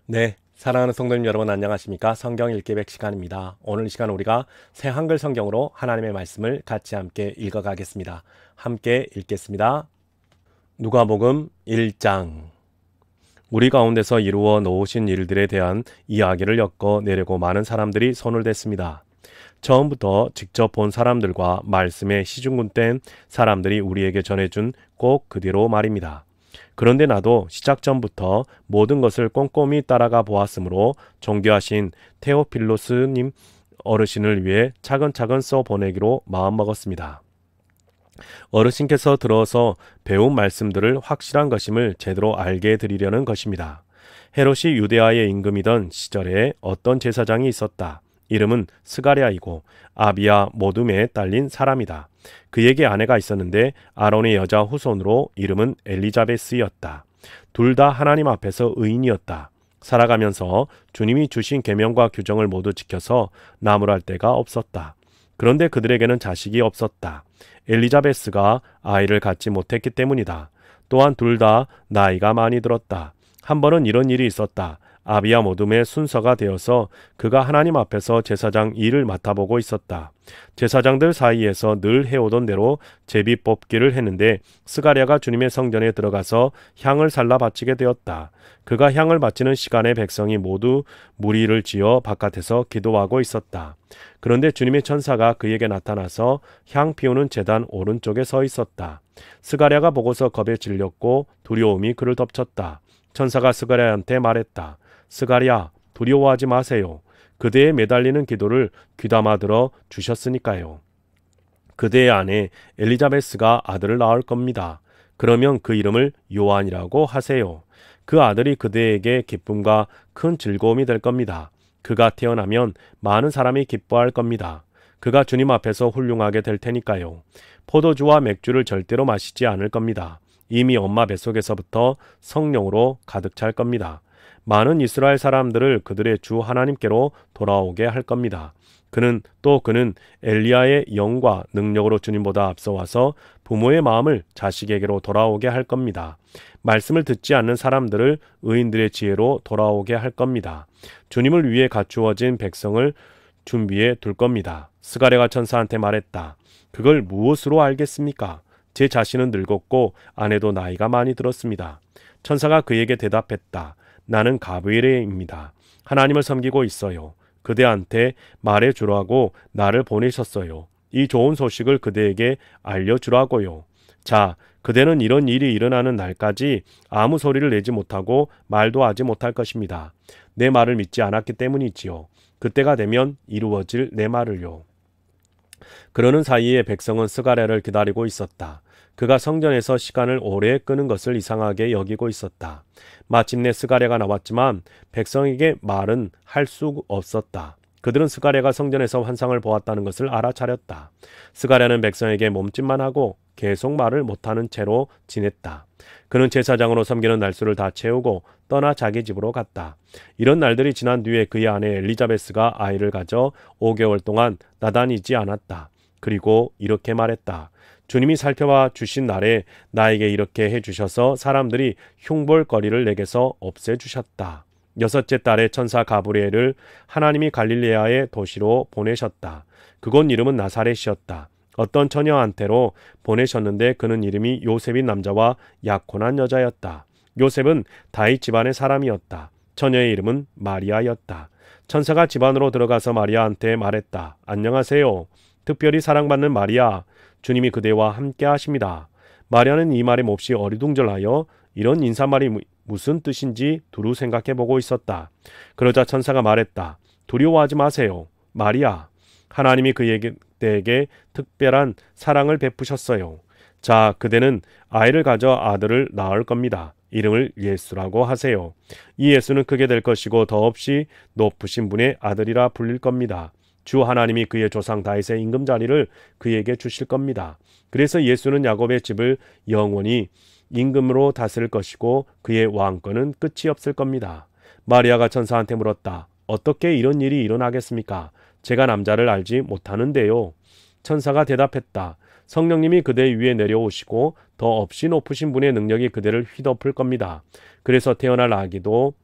네, 사랑하는 성도님 여러분 안녕하십니까? 성경 읽기 100 시간입니다. 오늘 이 시간 우리가 새 한글 성경으로 하나님의 말씀을 같이 함께 읽어가겠습니다. 함께 읽겠습니다. 누가복음 1장. 우리 가운데서 이루어 놓으신 일들에 대한 이야기를 엮어내려고 많은 사람들이 손을 댔습니다. 처음부터 직접 본 사람들과 말씀에 시중군된 사람들이 우리에게 전해준 꼭 그대로 말입니다. 그런데 나도 시작 전부터 모든 것을 꼼꼼히 따라가 보았으므로 존귀하신 테오필로스님 어르신을 위해 차근차근 써보내기로 마음먹었습니다. 어르신께서 들어서 배운 말씀들을 확실한 것임을 제대로 알게 해드리려는 것입니다. 헤롯이 유대아의 임금이던 시절에 어떤 제사장이 있었다. 이름은 스가랴이고 아비야 모둠에 딸린 사람이다. 그에게 아내가 있었는데 아론의 여자 후손으로 이름은 엘리자베스였다. 둘 다 하나님 앞에서 의인이었다. 살아가면서 주님이 주신 계명과 규정을 모두 지켜서 나무랄 데가 없었다. 그런데 그들에게는 자식이 없었다. 엘리자베스가 아이를 갖지 못했기 때문이다. 또한 둘 다 나이가 많이 들었다. 한 번은 이런 일이 있었다. 아비야 모둠의 순서가 되어서 그가 하나님 앞에서 제사장 일을 맡아보고 있었다. 제사장들 사이에서 늘 해오던 대로 제비 뽑기를 했는데 스가랴가 주님의 성전에 들어가서 향을 살라 바치게 되었다. 그가 향을 바치는 시간에 백성이 모두 무리를 지어 바깥에서 기도하고 있었다. 그런데 주님의 천사가 그에게 나타나서 향 피우는 제단 오른쪽에 서 있었다. 스가랴가 보고서 겁에 질렸고 두려움이 그를 덮쳤다. 천사가 스가랴한테 말했다. 스가랴, 두려워하지 마세요. 그대의 매달리는 기도를 귀담아 들어 주셨으니까요. 그대의 아내 엘리자베스가 아들을 낳을 겁니다. 그러면 그 이름을 요한이라고 하세요. 그 아들이 그대에게 기쁨과 큰 즐거움이 될 겁니다. 그가 태어나면 많은 사람이 기뻐할 겁니다. 그가 주님 앞에서 훌륭하게 될 테니까요. 포도주와 맥주를 절대로 마시지 않을 겁니다. 이미 엄마 뱃속에서부터 성령으로 가득 찰 겁니다. 많은 이스라엘 사람들을 그들의 주 하나님께로 돌아오게 할 겁니다. 그는 엘리야의 영과 능력으로 주님보다 앞서와서 부모의 마음을 자식에게로 돌아오게 할 겁니다. 말씀을 듣지 않는 사람들을 의인들의 지혜로 돌아오게 할 겁니다. 주님을 위해 갖추어진 백성을 준비해 둘 겁니다. 스가랴가 천사한테 말했다. 그걸 무엇으로 알겠습니까? 제 자신은 늙었고 아내도 나이가 많이 들었습니다. 천사가 그에게 대답했다. 나는 가브리엘입니다. 하나님을 섬기고 있어요. 그대한테 말해주라고 나를 보내셨어요. 이 좋은 소식을 그대에게 알려주라고요. 자, 그대는 이런 일이 일어나는 날까지 아무 소리를 내지 못하고 말도 하지 못할 것입니다. 내 말을 믿지 않았기 때문이지요. 그때가 되면 이루어질 내 말을요. 그러는 사이에 백성은 스가랴를 기다리고 있었다. 그가 성전에서 시간을 오래 끄는 것을 이상하게 여기고 있었다. 마침내 스가랴가 나왔지만 백성에게 말은 할 수 없었다. 그들은 스가랴가 성전에서 환상을 보았다는 것을 알아차렸다. 스가랴는 백성에게 몸짓만 하고 계속 말을 못하는 채로 지냈다. 그는 제사장으로 섬기는 날수를 다 채우고 떠나 자기 집으로 갔다. 이런 날들이 지난 뒤에 그의 아내 엘리자베스가 아이를 가져 5개월 동안 나다니지 않았다. 그리고 이렇게 말했다. 주님이 살펴봐 주신 날에 나에게 이렇게 해주셔서 사람들이 흉볼거리를 내게서 없애주셨다. 6째 달에 천사 가브리엘을 하나님이 갈릴레아의 도시로 보내셨다. 그곳 이름은 나사렛이었다. 어떤 처녀한테로 보내셨는데 그는 이름이 요셉인 남자와 약혼한 여자였다. 요셉은 다윗 집안의 사람이었다. 처녀의 이름은 마리아였다. 천사가 집 안으로 들어가서 마리아한테 말했다. 안녕하세요. 특별히 사랑받는 마리아, 주님이 그대와 함께 하십니다. 마리아는 이 말에 몹시 어리둥절하여 이런 인사말이 무슨 뜻인지 두루 생각해보고 있었다. 그러자 천사가 말했다. 두려워하지 마세요. 마리아, 하나님이 그에게 특별한 사랑을 베푸셨어요. 자, 그대는 아이를 가져 아들을 낳을 겁니다. 이름을 예수라고 하세요. 이 예수는 크게 될 것이고 더없이 높으신 분의 아들이라 불릴 겁니다. 주 하나님이 그의 조상 다윗의 임금자리를 그에게 주실 겁니다. 그래서 예수는 야곱의 집을 영원히 임금으로 다스릴 것이고 그의 왕권은 끝이 없을 겁니다. 마리아가 천사한테 물었다. 어떻게 이런 일이 일어나겠습니까? 제가 남자를 알지 못하는데요. 천사가 대답했다. 성령님이 그대 위에 내려오시고 더 없이 높으신 분의 능력이 그대를 휘덮을 겁니다. 그래서 태어날 아기도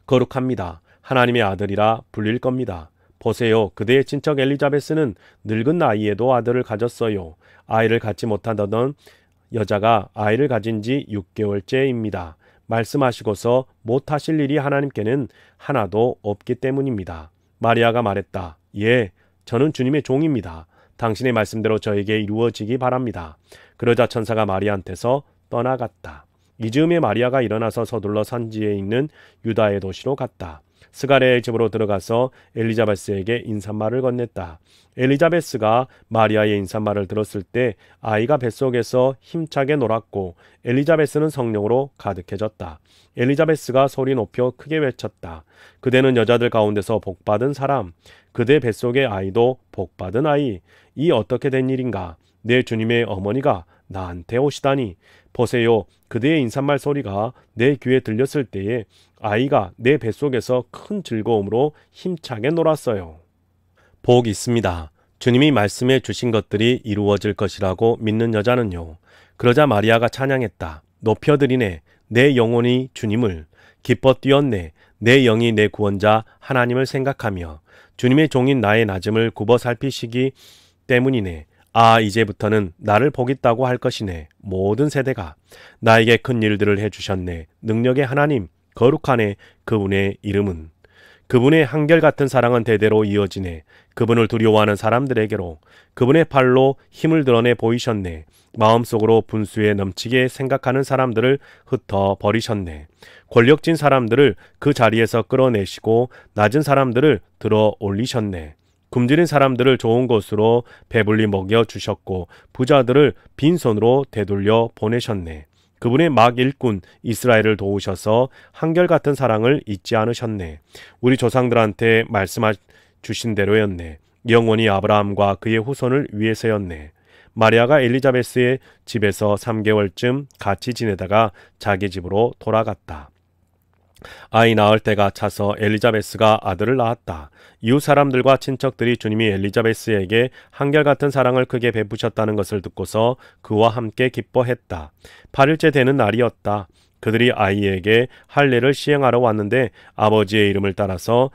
거룩합니다. 하나님의 아들이라 불릴 겁니다. 보세요. 그대의 친척 엘리자베스는 늙은 나이에도 아들을 가졌어요. 아이를 갖지 못하던 여자가 아이를 가진 지 6개월째입니다. 말씀하시고서 못하실 일이 하나님께는 하나도 없기 때문입니다. 마리아가 말했다. 예, 저는 주님의 종입니다. 당신의 말씀대로 저에게 이루어지기 바랍니다. 그러자 천사가 마리아한테서 떠나갔다. 이즈음에 마리아가 일어나서 서둘러 산지에 있는 유다의 도시로 갔다. 스가랴의 집으로 들어가서 엘리자베스에게 인사말을 건넸다. 엘리자베스가 마리아의 인사말을 들었을 때 아이가 뱃속에서 힘차게 놀았고 엘리자베스는 성령으로 가득해졌다. 엘리자베스가 소리 높여 크게 외쳤다. 그대는 여자들 가운데서 복받은 사람, 그대 뱃속의 아이도 복받은 아이. 이 어떻게 된 일인가? 내 주님의 어머니가 나한테 오시다니. 보세요. 그대의 인사말 소리가 내 귀에 들렸을 때에 아이가 내 뱃속에서 큰 즐거움으로 힘차게 놀았어요. 복 있습니다. 주님이 말씀해 주신 것들이 이루어질 것이라고 믿는 여자는요. 그러자 마리아가 찬양했다. 높여드리네. 내 영혼이 주님을 기뻐 뛰었네. 내 영이 내 구원자 하나님을 생각하며 주님의 종인 나의 낮음을 굽어 살피시기 때문이네. 아, 이제부터는 나를 보겠다고 할 것이네. 모든 세대가 나에게 큰 일들을 해주셨네. 능력의 하나님, 거룩하네. 그분의 이름은. 그분의 한결같은 사랑은 대대로 이어지네. 그분을 두려워하는 사람들에게로 그분의 팔로 힘을 드러내 보이셨네. 마음속으로 분수에 넘치게 생각하는 사람들을 흩어 버리셨네. 권력진 사람들을 그 자리에서 끌어내시고 낮은 사람들을 들어 올리셨네. 굶주린 사람들을 좋은 곳으로 배불리 먹여 주셨고 부자들을 빈손으로 되돌려 보내셨네. 그분의 막 일꾼 이스라엘을 도우셔서 한결같은 사랑을 잊지 않으셨네. 우리 조상들한테 말씀해 주신 대로였네. 영원히 아브라함과 그의 후손을 위해서였네. 마리아가 엘리자베스의 집에서 3개월쯤 같이 지내다가 자기 집으로 돌아갔다. 아이 낳을 때가 차서 엘리자베스가 아들을 낳았다. 이웃 사람들과 친척들이 주님이 엘리자베스에게 한결같은 사랑을 크게 베푸셨다는 것을 듣고서 그와 함께 기뻐했다. 8일째 되는 날이었다. 그들이 아이에게 할례를 시행하러 왔는데 아버지의 이름을 따라서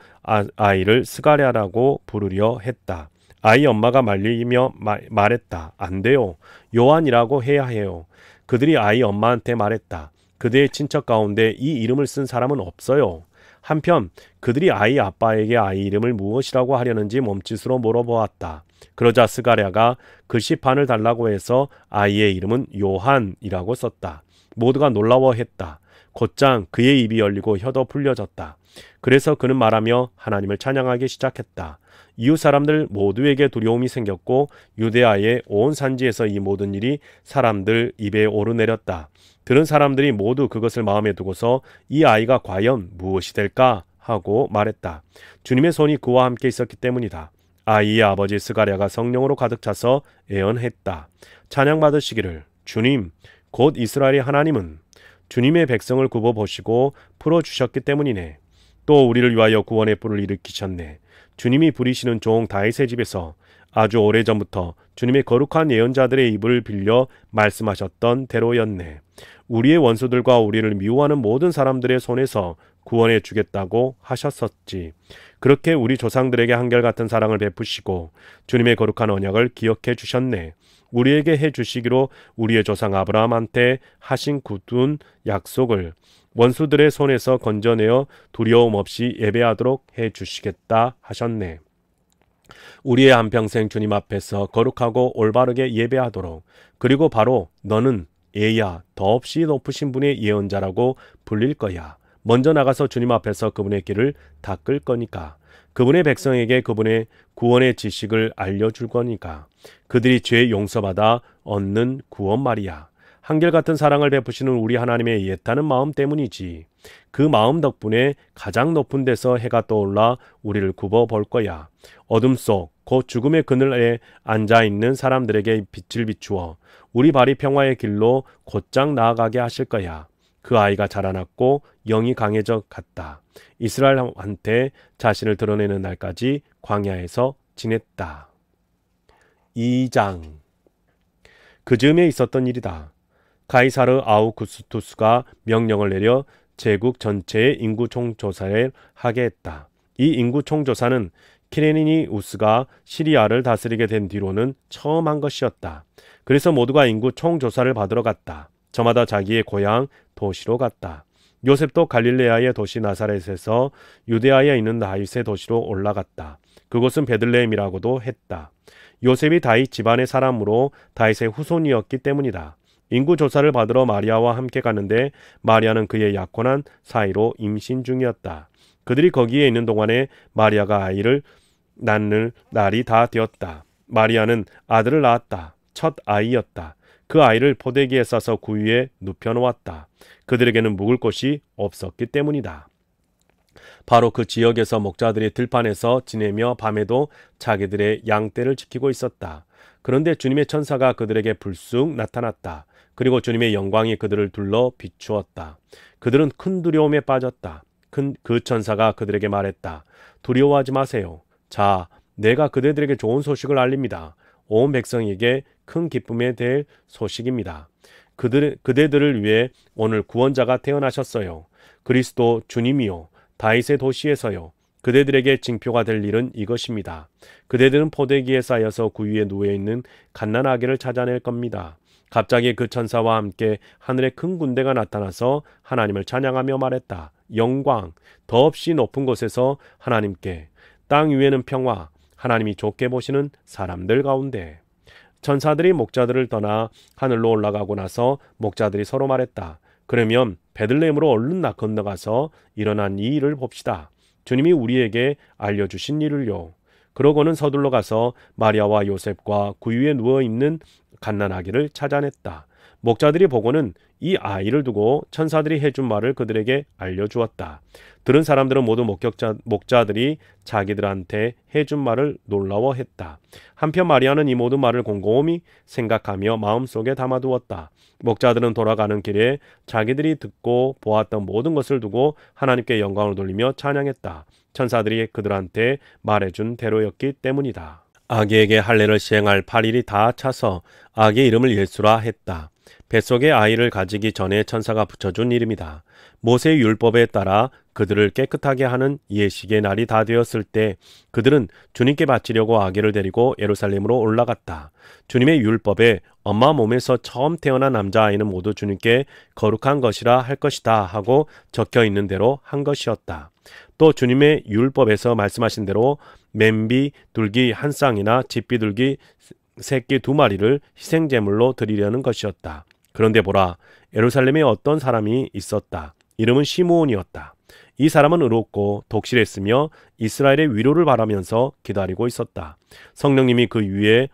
아이를 스가랴라고 부르려 했다. 아이 엄마가 말리며 말했다. 안 돼요. 요한이라고 해야 해요. 그들이 아이 엄마한테 말했다. 그들의 친척 가운데 이 이름을 쓴 사람은 없어요. 한편 그들이 아이 아빠에게 아이 이름을 무엇이라고 하려는지 몸짓으로 물어보았다. 그러자 스가랴가 글씨판을 달라고 해서 아이의 이름은 요한이라고 썼다. 모두가 놀라워했다. 곧장 그의 입이 열리고 혀도 풀려졌다. 그래서 그는 말하며 하나님을 찬양하기 시작했다. 이웃 사람들 모두에게 두려움이 생겼고 유대아의 온 산지에서 이 모든 일이 사람들 입에 오르내렸다. 들은 사람들이 모두 그것을 마음에 두고서 이 아이가 과연 무엇이 될까 하고 말했다. 주님의 손이 그와 함께 있었기 때문이다. 아이의 아버지 스가랴가 성령으로 가득 차서 애언했다. 찬양받으시기를 주님 곧 이스라엘의 하나님은 주님의 백성을 굽어보시고 풀어주셨기 때문이네. 또 우리를 위하여 구원의 뿔을 일으키셨네. 주님이 부리시는 종 다윗의 집에서 아주 오래전부터 주님의 거룩한 예언자들의 입을 빌려 말씀하셨던 대로였네. 우리의 원수들과 우리를 미워하는 모든 사람들의 손에서 구원해 주겠다고 하셨었지. 그렇게 우리 조상들에게 한결같은 사랑을 베푸시고 주님의 거룩한 언약을 기억해 주셨네. 우리에게 해 주시기로 우리의 조상 아브라함한테 하신 굳은 약속을 원수들의 손에서 건져내어 두려움 없이 예배하도록 해 주시겠다 하셨네. 우리의 한평생 주님 앞에서 거룩하고 올바르게 예배하도록, 그리고 바로 너는 에야 더없이 높으신 분의 예언자라고 불릴 거야. 먼저 나가서 주님 앞에서 그분의 길을 닦을 거니까. 그분의 백성에게 그분의 구원의 지식을 알려줄 거니까. 그들이 죄 용서받아 얻는 구원 말이야. 한결같은 사랑을 베푸시는 우리 하나님의 애타는 마음 때문이지. 그 마음 덕분에 가장 높은 데서 해가 떠올라 우리를 굽어 볼 거야. 어둠 속 곧 죽음의 그늘에 앉아있는 사람들에게 빛을 비추어 우리 발이 평화의 길로 곧장 나아가게 하실 거야. 그 아이가 자라났고 영이 강해져 갔다. 이스라엘한테 자신을 드러내는 날까지 광야에서 지냈다. 2장. 그 즈음에 있었던 일이다. 가이사르 아우구스투스가 명령을 내려 제국 전체의 인구 총조사를 하게 했다. 이 인구 총조사는 키레니우스가 시리아를 다스리게 된 뒤로는 처음 한 것이었다. 그래서 모두가 인구 총조사를 받으러 갔다. 저마다 자기의 고향 도시로 갔다. 요셉도 갈릴레아의 도시 나사렛에서 유데아에 있는 다윗의 도시로 올라갔다. 그곳은 베들레헴이라고도 했다. 요셉이 다윗 집안의 사람으로 다윗의 후손이었기 때문이다. 인구 조사를 받으러 마리아와 함께 가는데 마리아는 그의 약혼한 사이로 임신 중이었다. 그들이 거기에 있는 동안에 마리아가 아이를 낳는 날이 다 되었다. 마리아는 아들을 낳았다. 첫 아이였다. 그 아이를 포대기에 싸서 구유에 눕혀놓았다. 그들에게는 묵을 곳이 없었기 때문이다. 바로 그 지역에서 목자들이 들판에서 지내며 밤에도 자기들의 양떼를 지키고 있었다. 그런데 주님의 천사가 그들에게 불쑥 나타났다. 그리고 주님의 영광이 그들을 둘러 비추었다. 그들은 큰 두려움에 빠졌다. 그 천사가 그들에게 말했다. 두려워하지 마세요. 자, 내가 그대들에게 좋은 소식을 알립니다. 온 백성에게 큰 기쁨에 대해 소식입니다. 그대들을 위해 오늘 구원자가 태어나셨어요. 그리스도 주님이요. 다윗의 도시에서요. 그대들에게 징표가 될 일은 이것입니다. 그대들은 포대기에 쌓여서 구유에 누워있는 갓난아기를 찾아낼 겁니다. 갑자기 그 천사와 함께 하늘에 큰 군대가 나타나서 하나님을 찬양하며 말했다. 영광, 더없이 높은 곳에서 하나님께, 땅 위에는 평화, 하나님이 좋게 보시는 사람들 가운데. 천사들이 목자들을 떠나 하늘로 올라가고 나서 목자들이 서로 말했다. 그러면 베들레헴으로 얼른 건너가서 일어난 이 일을 봅시다. 주님이 우리에게 알려주신 일을요. 그러고는 서둘러 가서 마리아와 요셉과 구유에 누워있는 갓난아기를 찾아냈다. 목자들이 보고는 이 아이를 두고 천사들이 해준 말을 그들에게 알려주었다. 들은 사람들은 모두 목자들이 자기들한테 해준 말을 놀라워했다. 한편 마리아는 이 모든 말을 곰곰이 생각하며 마음속에 담아두었다. 목자들은 돌아가는 길에 자기들이 듣고 보았던 모든 것을 두고 하나님께 영광을 돌리며 찬양했다. 천사들이 그들한테 말해준 대로였기 때문이다. 아기에게 할례를 시행할 8일이 다 차서 아기의 이름을 예수라 했다. 뱃속에 아이를 가지기 전에 천사가 붙여준 이름이다. 모세의 율법에 따라 그들을 깨끗하게 하는 예식의 날이 다 되었을 때 그들은 주님께 바치려고 아기를 데리고 예루살렘으로 올라갔다. 주님의 율법에 엄마 몸에서 처음 태어난 남자아이는 모두 주님께 거룩한 것이라 할 것이다 하고 적혀 있는 대로 한 것이었다. 또 주님의 율법에서 말씀하신 대로 맨비 둘기 한 쌍이나 집비둘기 새끼 2마리를 희생제물로 드리려는 것이었다. 그런데 보라, 예루살렘에 어떤 사람이 있었다. 이름은 시므온이었다. 이 사람은 의롭고 독실했으며 이스라엘의 위로를 바라면서 기다리고 있었다. 성령님이 그 위에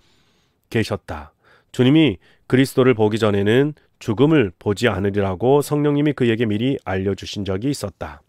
계셨다. 주님이 그리스도를 보기 전에는 죽음을 보지 않으리라고 성령님이 그에게 미리 알려주신 적이 있었다.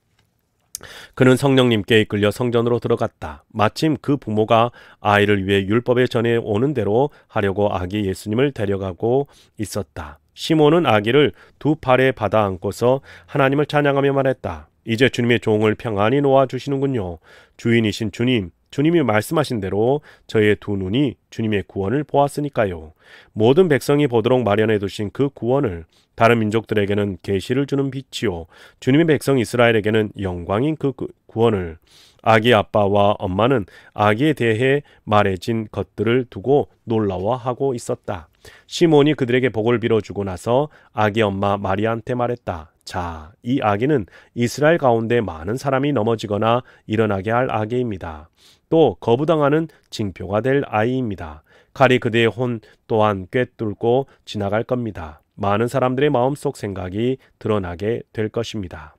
그는 성령님께 이끌려 성전으로 들어갔다. 마침 그 부모가 아이를 위해 율법에 전해 오는 대로 하려고 아기 예수님을 데려가고 있었다. 시몬은 아기를 2팔에 받아 안고서 하나님을 찬양하며 말했다. 이제 주님의 종을 평안히 놓아주시는군요. 주인이신 주님, 주님이 말씀하신 대로 저의 2눈이 주님의 구원을 보았으니까요. 모든 백성이 보도록 마련해 두신 그 구원을, 다른 민족들에게는 계시를 주는 빛이요, 주님의 백성 이스라엘에게는 영광인 그 구원을, 아기 아빠와 엄마는 아기에 대해 말해진 것들을 두고 놀라워하고 있었다. 시몬이 그들에게 복을 빌어주고 나서 아기 엄마 마리아한테 말했다. 자, 이 아기는 이스라엘 가운데 많은 사람이 넘어지거나 일어나게 할 아기입니다. 또 거부당하는 징표가 될 아이입니다. 칼이 그대의 혼 또한 꿰뚫고 지나갈 겁니다. 많은 사람들의 마음속 생각이 드러나게 될 것입니다.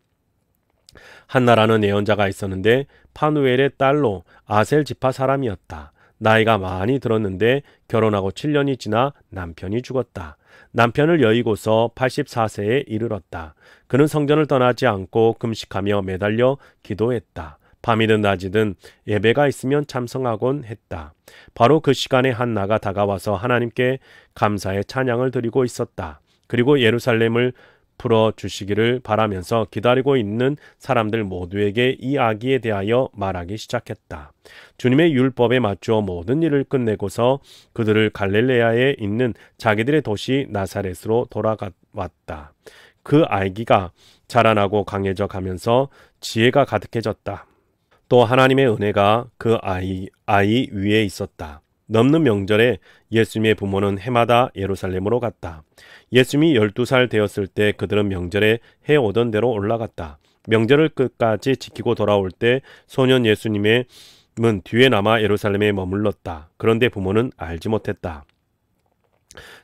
한나라는 예언자가 있었는데 파누엘의 딸로 아셀 지파 사람이었다. 나이가 많이 들었는데 결혼하고 7년이 지나 남편이 죽었다. 남편을 여의고서 84세에 이르렀다. 그는 성전을 떠나지 않고 금식하며 매달려 기도했다. 밤이든 낮이든 예배가 있으면 참석하곤 했다. 바로 그 시간에 한나가 다가와서 하나님께 감사의 찬양을 드리고 있었다. 그리고 예루살렘을 풀어주시기를 바라면서 기다리고 있는 사람들 모두에게 이 아기에 대하여 말하기 시작했다. 주님의 율법에 맞추어 모든 일을 끝내고서 그들을 갈릴레아에 있는 자기들의 도시 나사렛으로 돌아왔다. 그 알기가 자라나고 강해져 가면서 지혜가 가득해졌다. 또 하나님의 은혜가 그 아이 위에 있었다. 넘는 명절에 예수님의 부모는 해마다 예루살렘으로 갔다. 예수님이 12살 되었을 때 그들은 명절에 해오던 대로 올라갔다. 명절을 끝까지 지키고 돌아올 때 소년 예수님의 문 뒤에 남아 예루살렘에 머물렀다. 그런데 부모는 알지 못했다.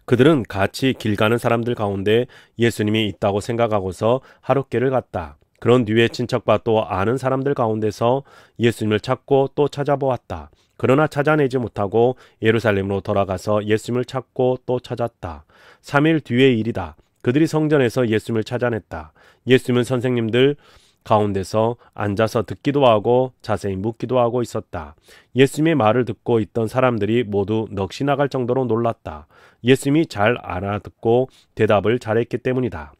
그들은 같이 길 가는 사람들 가운데 예수님이 있다고 생각하고서 하룻길을 갔다. 그런 뒤에 친척과 또 아는 사람들 가운데서 예수님을 찾고 또 찾아보았다. 그러나 찾아내지 못하고 예루살렘으로 돌아가서 예수님을 찾고 또 찾았다. 3일 뒤의 일이다. 그들이 성전에서 예수님을 찾아냈다. 예수님은 선생님들 가운데서 앉아서 듣기도 하고 자세히 묻기도 하고 있었다. 예수님의 말을 듣고 있던 사람들이 모두 넋이 나갈 정도로 놀랐다. 예수님이 잘 알아듣고 대답을 잘했기 때문이다.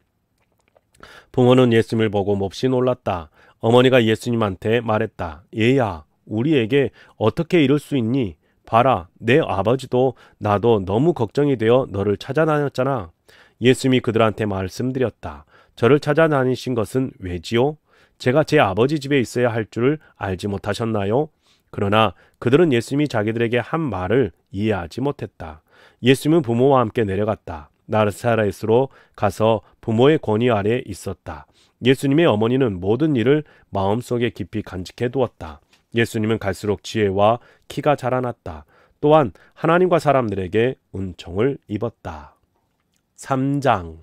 부모는 예수님을 보고 몹시 놀랐다. 어머니가 예수님한테 말했다. 얘야, 우리에게 어떻게 이럴 수 있니? 봐라, 내 아버지도 나도 너무 걱정이 되어 너를 찾아다녔잖아. 예수님이 그들한테 말씀드렸다. 저를 찾아다니신 것은 왜지요? 제가 제 아버지 집에 있어야 할 줄을 알지 못하셨나요? 그러나 그들은 예수님이 자기들에게 한 말을 이해하지 못했다. 예수님은 부모와 함께 내려갔다. 나사렛으로 가서 부모의 권위 아래 있었다. 예수님의 어머니는 모든 일을 마음속에 깊이 간직해 두었다. 예수님은 갈수록 지혜와 키가 자라났다. 또한 하나님과 사람들에게 은총을 입었다. 3장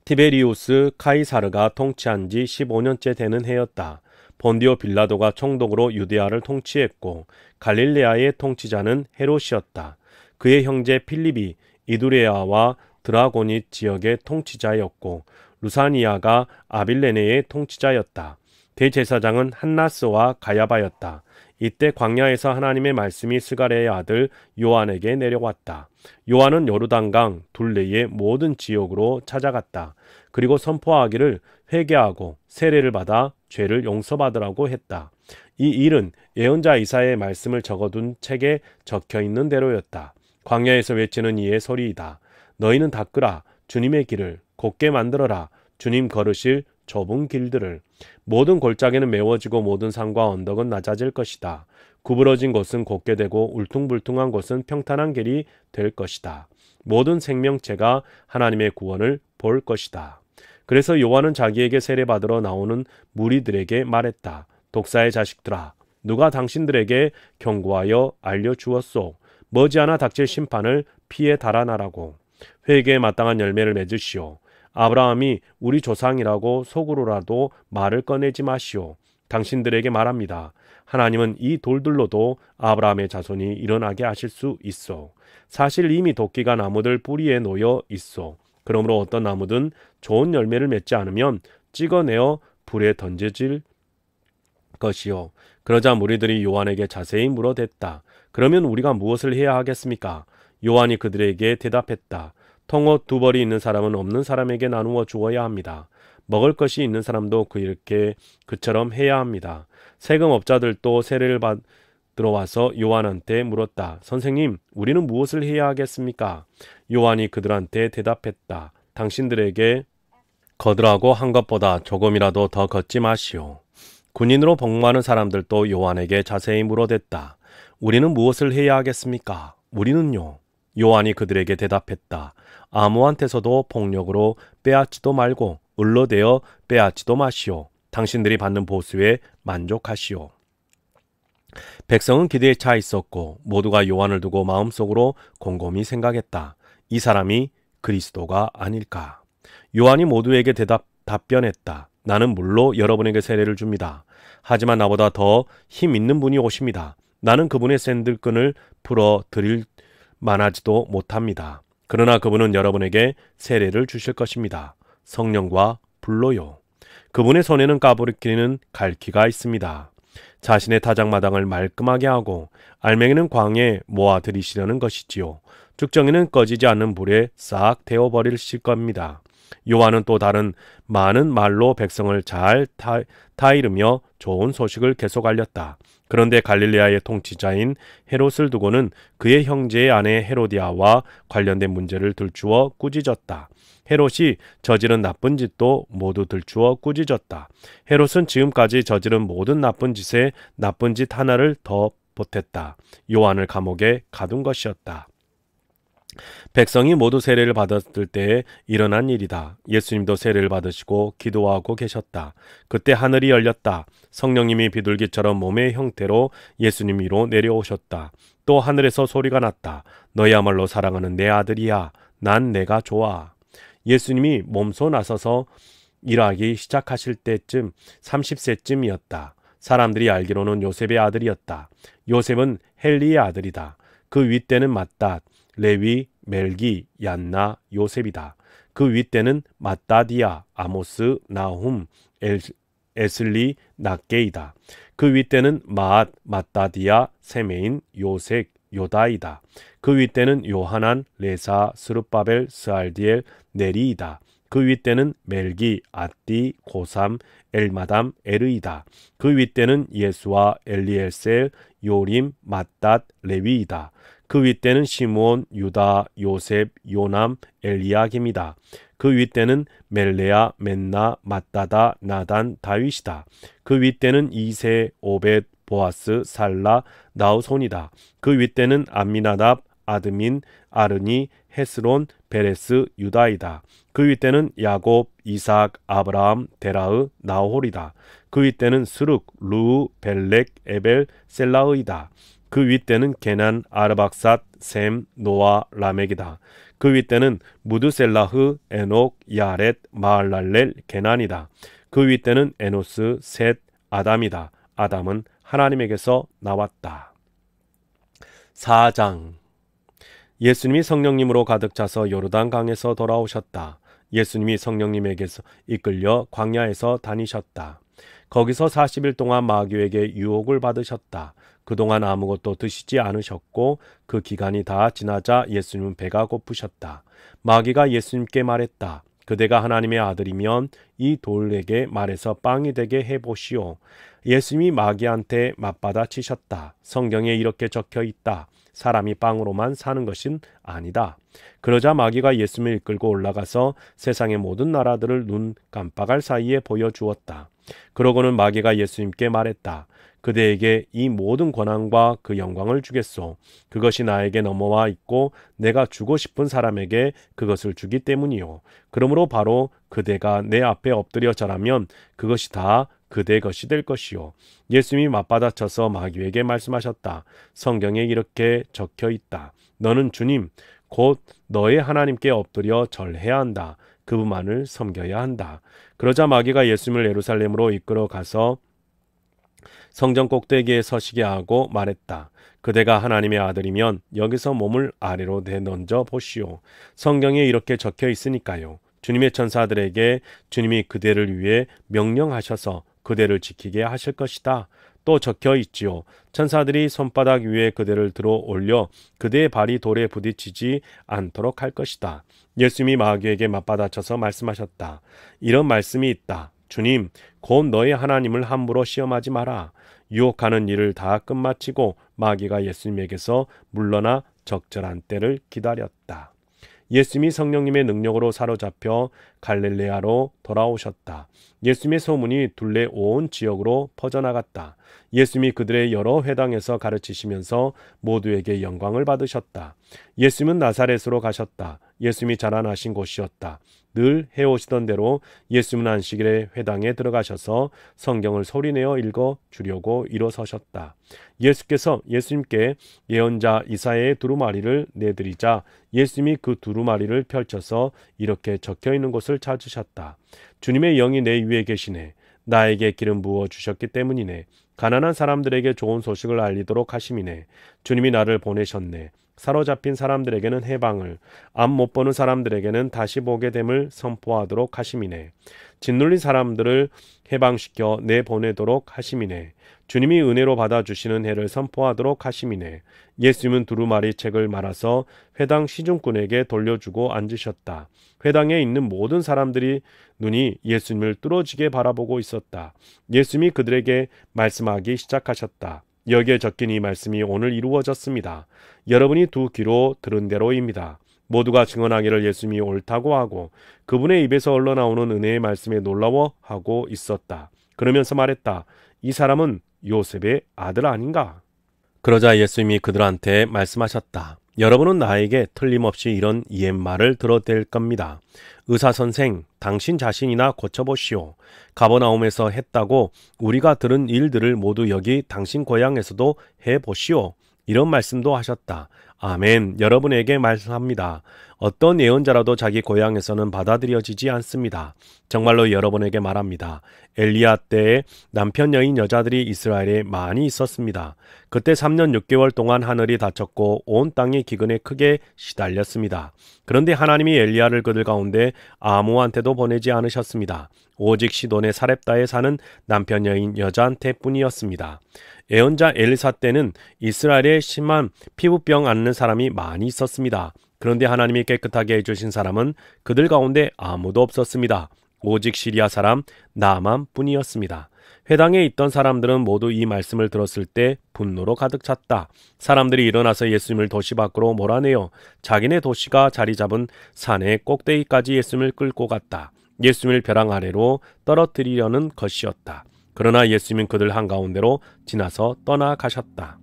티베리우스 카이사르가 통치한 지 15년째 되는 해였다. 본디오 빌라도가 총독으로 유대아를 통치했고 갈릴레아의 통치자는 헤롯이었다. 그의 형제 필립이 이두레아와 드라고닛 지역의 통치자였고 루사니아가 아빌레네의 통치자였다. 대제사장은 한나스와 가야바였다. 이때 광야에서 하나님의 말씀이 스가랴의 아들 요한에게 내려왔다. 요한은 요르단강 둘레의 모든 지역으로 찾아갔다. 그리고 선포하기를 회개하고 세례를 받아 죄를 용서받으라고 했다. 이 일은 예언자 이사야의 말씀을 적어둔 책에 적혀있는 대로였다. 광야에서 외치는 이의 소리이다. 너희는 닦으라. 주님의 길을 곧게 만들어라. 주님 걸으실 좁은 길들을. 모든 골짜기는 메워지고 모든 산과 언덕은 낮아질 것이다. 구부러진 곳은 곧게 되고 울퉁불퉁한 곳은 평탄한 길이 될 것이다. 모든 생명체가 하나님의 구원을 볼 것이다. 그래서 요한은 자기에게 세례받으러 나오는 무리들에게 말했다. 독사의 자식들아, 누가 당신들에게 경고하여 알려주었소? 머지않아 닥칠 심판을 피해 달아나라고. 회개에 마땅한 열매를 맺으시오. 아브라함이 우리 조상이라고 속으로라도 말을 꺼내지 마시오. 당신들에게 말합니다. 하나님은 이 돌들로도 아브라함의 자손이 일어나게 하실 수 있어. 사실 이미 도끼가 나무들 뿌리에 놓여 있어. 그러므로 어떤 나무든 좋은 열매를 맺지 않으면 찍어내어 불에 던져질 것이요. 그러자 무리들이 요한에게 자세히 물어댔다. 그러면 우리가 무엇을 해야 하겠습니까? 요한이 그들에게 대답했다. 통옷 2벌이 있는 사람은 없는 사람에게 나누어 주어야 합니다. 먹을 것이 있는 사람도 그처럼 해야 합니다. 세금업자들도 세례를 받으러 와서 요한한테 물었다. 선생님, 우리는 무엇을 해야 하겠습니까? 요한이 그들한테 대답했다. 당신들에게 걷으라고 한 것보다 조금이라도 더 걷지 마시오. 군인으로 복무하는 사람들도 요한에게 자세히 물어댔다. 우리는 무엇을 해야 하겠습니까? 우리는요. 요한이 그들에게 대답했다. 아무한테서도 폭력으로 빼앗지도 말고 을로되어 빼앗지도 마시오. 당신들이 받는 보수에 만족하시오. 백성은 기대에 차 있었고 모두가 요한을 두고 마음속으로 곰곰이 생각했다. 이 사람이 그리스도가 아닐까? 요한이 모두에게 답변했다. 나는 물로 여러분에게 세례를 줍니다. 하지만 나보다 더 힘 있는 분이 오십니다. 나는 그분의 샌들끈을 풀어 드릴 만하지도 못합니다. 그러나 그분은 여러분에게 세례를 주실 것입니다. 성령과 불로요. 그분의 손에는 까부르기는 갈퀴가 있습니다. 자신의 타작마당을 말끔하게 하고 알맹이는 광에 모아 들이시려는 것이지요. 쭉정이는 꺼지지 않는 불에 싹 데워버리실 겁니다. 요한은 또 다른 많은 말로 백성을 잘 타이르며 좋은 소식을 계속 알렸다. 그런데 갈릴레아의 통치자인 헤롯을 두고는 그의 형제의 아내 헤로디아와 관련된 문제를 들추어 꾸짖었다. 헤롯이 저지른 나쁜 짓도 모두 들추어 꾸짖었다. 헤롯은 지금까지 저지른 모든 나쁜 짓에 나쁜 짓 하나를 더 보탰다. 요한을 감옥에 가둔 것이었다. 백성이 모두 세례를 받았을 때에 일어난 일이다. 예수님도 세례를 받으시고 기도하고 계셨다. 그때 하늘이 열렸다. 성령님이 비둘기처럼 몸의 형태로 예수님 위로 내려오셨다. 또 하늘에서 소리가 났다. 너야말로 사랑하는 내 아들이야. 난 내가 좋아. 예수님이 몸소 나서서 일하기 시작하실 때쯤 30세쯤이었다. 사람들이 알기로는 요셉의 아들이었다. 요셉은 헬리의 아들이다. 그 윗대는 맏닷, 레위, 멜기, 얀나, 요셉이다. 그 윗대는 맏다디아, 아모스, 나훔, 에슬리, 낫게이다. 그 윗대는 마앗, 맏다디아, 세메인, 요색, 요다이다. 그 윗대는 요하난, 레사, 스룹바벨, 스알디엘, 네리이다. 그 윗대는 멜기, 앗디, 고삼, 엘마담, 에르이다. 그 윗대는 예수와 엘리엘셀, 요림, 맏닷, 레위이다. 그 윗대는 시므온, 유다, 요셉, 요남, 엘리야김이다. 그 윗대는 멜레아, 맨나, 맏다다, 나단, 다윗이다. 그 윗대는 이세, 오벳, 보아스, 살라, 나우손이다. 그 윗대는 암미나답, 아드민, 아르니, 헤스론, 베레스, 유다이다. 그 윗대는 야곱, 이삭, 아브라함, 데라흐, 나홀이다. 그 윗대는 스룩, 루, 벨렉, 에벨, 셀라흐이다. 그 윗대는 게난, 아르박삿, 셈, 노아, 라멕이다. 그 윗대는 무드셀라흐, 에녹, 야렛, 마할랄렐, 게난이다. 그 윗대는 에노스, 셋, 아담이다. 아담은 하나님에게서 나왔다. 4장. 예수님이 성령님으로 가득 차서 요르단 강에서 돌아오셨다. 예수님이 성령님에게서 이끌려 광야에서 다니셨다. 거기서 40일 동안 마귀에게 유혹을 받으셨다. 그동안 아무것도 드시지 않으셨고 그 기간이 다 지나자 예수님은 배가 고프셨다. 마귀가 예수님께 말했다. 그대가 하나님의 아들이면 이 돌에게 말해서 빵이 되게 해보시오. 예수님이 마귀한테 맞받아치셨다. 성경에 이렇게 적혀 있다. 사람이 빵으로만 사는 것은 아니다. 그러자 마귀가 예수님을 이끌고 올라가서 세상의 모든 나라들을 눈 깜빡할 사이에 보여주었다. 그러고는 마귀가 예수님께 말했다. 그대에게 이 모든 권한과 그 영광을 주겠소. 그것이 나에게 넘어와 있고 내가 주고 싶은 사람에게 그것을 주기 때문이요. 그러므로 바로 그대가 내 앞에 엎드려 절하면 그것이 다 그대 것이 될 것이요. 예수님이 맞받아쳐서 마귀에게 말씀하셨다. 성경에 이렇게 적혀 있다. 너는 주님 곧 너의 하나님께 엎드려 절해야 한다. 그분만을 섬겨야 한다. 그러자 마귀가 예수님을 예루살렘으로 이끌어 가서 성전 꼭대기에 서시게 하고 말했다. 그대가 하나님의 아들이면 여기서 몸을 아래로 내던져 보시오. 성경에 이렇게 적혀 있으니까요. 주님의 천사들에게 주님이 그대를 위해 명령하셔서 그대를 지키게 하실 것이다. 또 적혀 있지요. 천사들이 손바닥 위에 그대를 들어 올려 그대의 발이 돌에 부딪히지 않도록 할 것이다. 예수님이 마귀에게 맞받아쳐서 말씀하셨다. 이런 말씀이 있다. 주님, 곧 너의 하나님을 함부로 시험하지 마라. 유혹하는 일을 다 끝마치고 마귀가 예수님에게서 물러나 적절한 때를 기다렸다. 예수님이 성령님의 능력으로 사로잡혀 갈릴레아로 돌아오셨다. 예수님의 소문이 둘레 온 지역으로 퍼져나갔다. 예수님이 그들의 여러 회당에서 가르치시면서 모두에게 영광을 받으셨다. 예수님은 나사렛으로 가셨다. 예수님이 자라나신 곳이었다. 늘 해오시던 대로 예수님은 안식일에 회당에 들어가셔서 성경을 소리내어 읽어 주려고 일어서셨다. 예수님께 예언자 이사야의 두루마리를 내드리자 예수님이 그 두루마리를 펼쳐서 이렇게 적혀 있는 곳을 찾으셨다. 주님의 영이 내 위에 계시네. 나에게 기름 부어 주셨기 때문이네. 가난한 사람들에게 좋은 소식을 알리도록 하심이네. 주님이 나를 보내셨네. 사로잡힌 사람들에게는 해방을, 앞 못 보는 사람들에게는 다시 보게 됨을 선포하도록 하심이네. 짓눌린 사람들을 해방시켜 내보내도록 하심이네. 주님이 은혜로 받아주시는 해를 선포하도록 하심이네. 예수님은 두루마리 책을 말아서 회당 시중꾼에게 돌려주고 앉으셨다. 회당에 있는 모든 사람들이 눈이 예수님을 뚫어지게 바라보고 있었다. 예수님이 그들에게 말씀하기 시작하셨다. 여기에 적힌 이 말씀이 오늘 이루어졌습니다. 여러분이 두 귀로 들은 대로입니다. 모두가 증언하기를 예수님이 옳다고 하고 그분의 입에서 흘러나오는 은혜의 말씀에 놀라워하고 있었다. 그러면서 말했다. 이 사람은 요셉의 아들 아닌가? 그러자 예수님이 그들한테 말씀하셨다. 여러분은 나에게 틀림없이 이런 옛말을 들어댈 겁니다. 의사 선생, 당신 자신이나 고쳐보시오. 가버나움에서 했다고 우리가 들은 일들을 모두 여기 당신 고향에서도 해보시오. 이런 말씀도 하셨다. 아멘. 여러분에게 말씀합니다. 어떤 예언자라도 자기 고향에서는 받아들여지지 않습니다. 정말로 여러분에게 말합니다. 엘리야 때에 남편 여인 여자들이 이스라엘에 많이 있었습니다. 그때 3년 6개월 동안 하늘이 닫혔고 온 땅이 기근에 크게 시달렸습니다. 그런데 하나님이 엘리야를 그들 가운데 아무한테도 보내지 않으셨습니다. 오직 시돈의 사렙다에 사는 남편 여인 여자한테 뿐이었습니다. 예언자 엘리사 때는 이스라엘에 심한 피부병 앓는 사람이 많이 있었습니다. 그런데 하나님이 깨끗하게 해주신 사람은 그들 가운데 아무도 없었습니다. 오직 시리아 사람 나만 뿐이었습니다. 회당에 있던 사람들은 모두 이 말씀을 들었을 때 분노로 가득 찼다. 사람들이 일어나서 예수님을 도시 밖으로 몰아내어 자기네 도시가 자리 잡은 산의 꼭대기까지 예수님을 끌고 갔다. 예수님을 벼랑 아래로 떨어뜨리려는 것이었다. 그러나 예수님은 그들 한가운데로 지나서 떠나가셨다.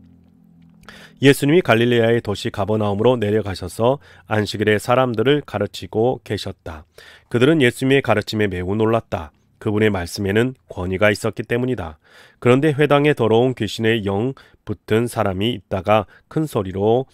예수님이 갈릴레아의 도시 가버나움으로 내려가셔서 안식일에 사람들을 가르치고 계셨다. 그들은 예수님의 가르침에 매우 놀랐다. 그분의 말씀에는 권위가 있었기 때문이다. 그런데 회당에 더러운 귀신의 영 붙은 사람이 있다가 큰 소리로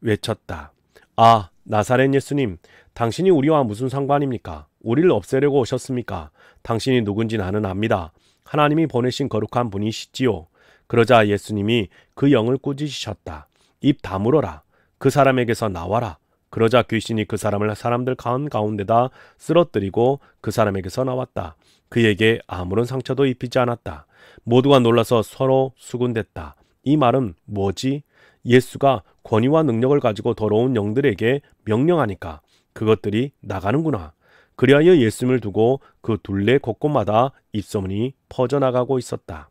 외쳤다. 아, 나사렛 예수님, 당신이 우리와 무슨 상관입니까? 우리를 없애려고 오셨습니까? 당신이 누군지 나는 압니다. 하나님이 보내신 거룩한 분이시지요. 그러자 예수님이 그 영을 꾸짖으셨다. 입 다물어라. 그 사람에게서 나와라. 그러자 귀신이 그 사람을 사람들 가운데다 쓰러뜨리고 그 사람에게서 나왔다. 그에게 아무런 상처도 입히지 않았다. 모두가 놀라서 서로 수군댔다. 이 말은 뭐지? 예수가 권위와 능력을 가지고 더러운 영들에게 명령하니까 그것들이 나가는구나. 그리하여 예수님을 두고 그 둘레 곳곳마다 입소문이 퍼져나가고 있었다.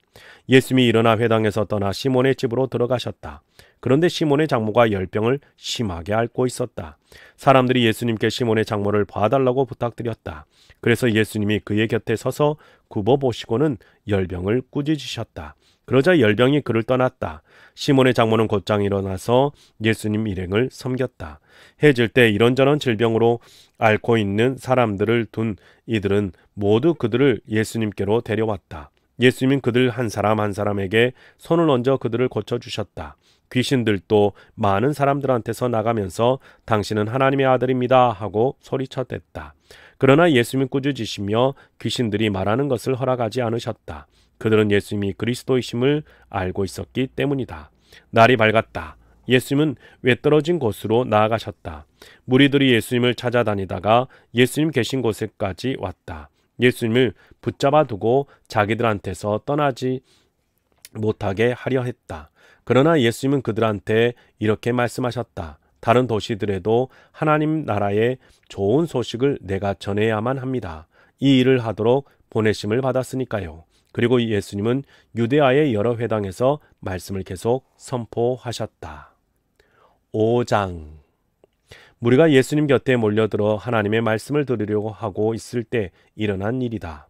예수님이 일어나 회당에서 떠나 시몬의 집으로 들어가셨다. 그런데 시몬의 장모가 열병을 심하게 앓고 있었다. 사람들이 예수님께 시몬의 장모를 봐달라고 부탁드렸다. 그래서 예수님이 그의 곁에 서서 굽어보시고는 열병을 꾸짖으셨다. 그러자 열병이 그를 떠났다. 시몬의 장모는 곧장 일어나서 예수님 일행을 섬겼다. 해질 때 이런저런 질병으로 앓고 있는 사람들을 둔 이들은 모두 그들을 예수님께로 데려왔다. 예수님은 그들 한 사람 한 사람에게 손을 얹어 그들을 고쳐주셨다. 귀신들도 많은 사람들한테서 나가면서 당신은 하나님의 아들입니다 하고 소리쳤댔다. 그러나 예수님은 꾸짖으시며 귀신들이 말하는 것을 허락하지 않으셨다. 그들은 예수님이 그리스도이심을 알고 있었기 때문이다. 날이 밝았다. 예수님은 외떨어진 곳으로 나아가셨다. 무리들이 예수님을 찾아다니다가 예수님 계신 곳에까지 왔다. 예수님을 붙잡아 두고 자기들한테서 떠나지 못하게 하려 했다. 그러나 예수님은 그들한테 이렇게 말씀하셨다. 다른 도시들에도 하나님 나라의 좋은 소식을 내가 전해야만 합니다. 이 일을 하도록 보내심을 받았으니까요. 그리고 예수님은 유대아의 여러 회당에서 말씀을 계속 선포하셨다. 5장. 무리가 예수님 곁에 몰려들어 하나님의 말씀을 들으려고 하고 있을 때 일어난 일이다.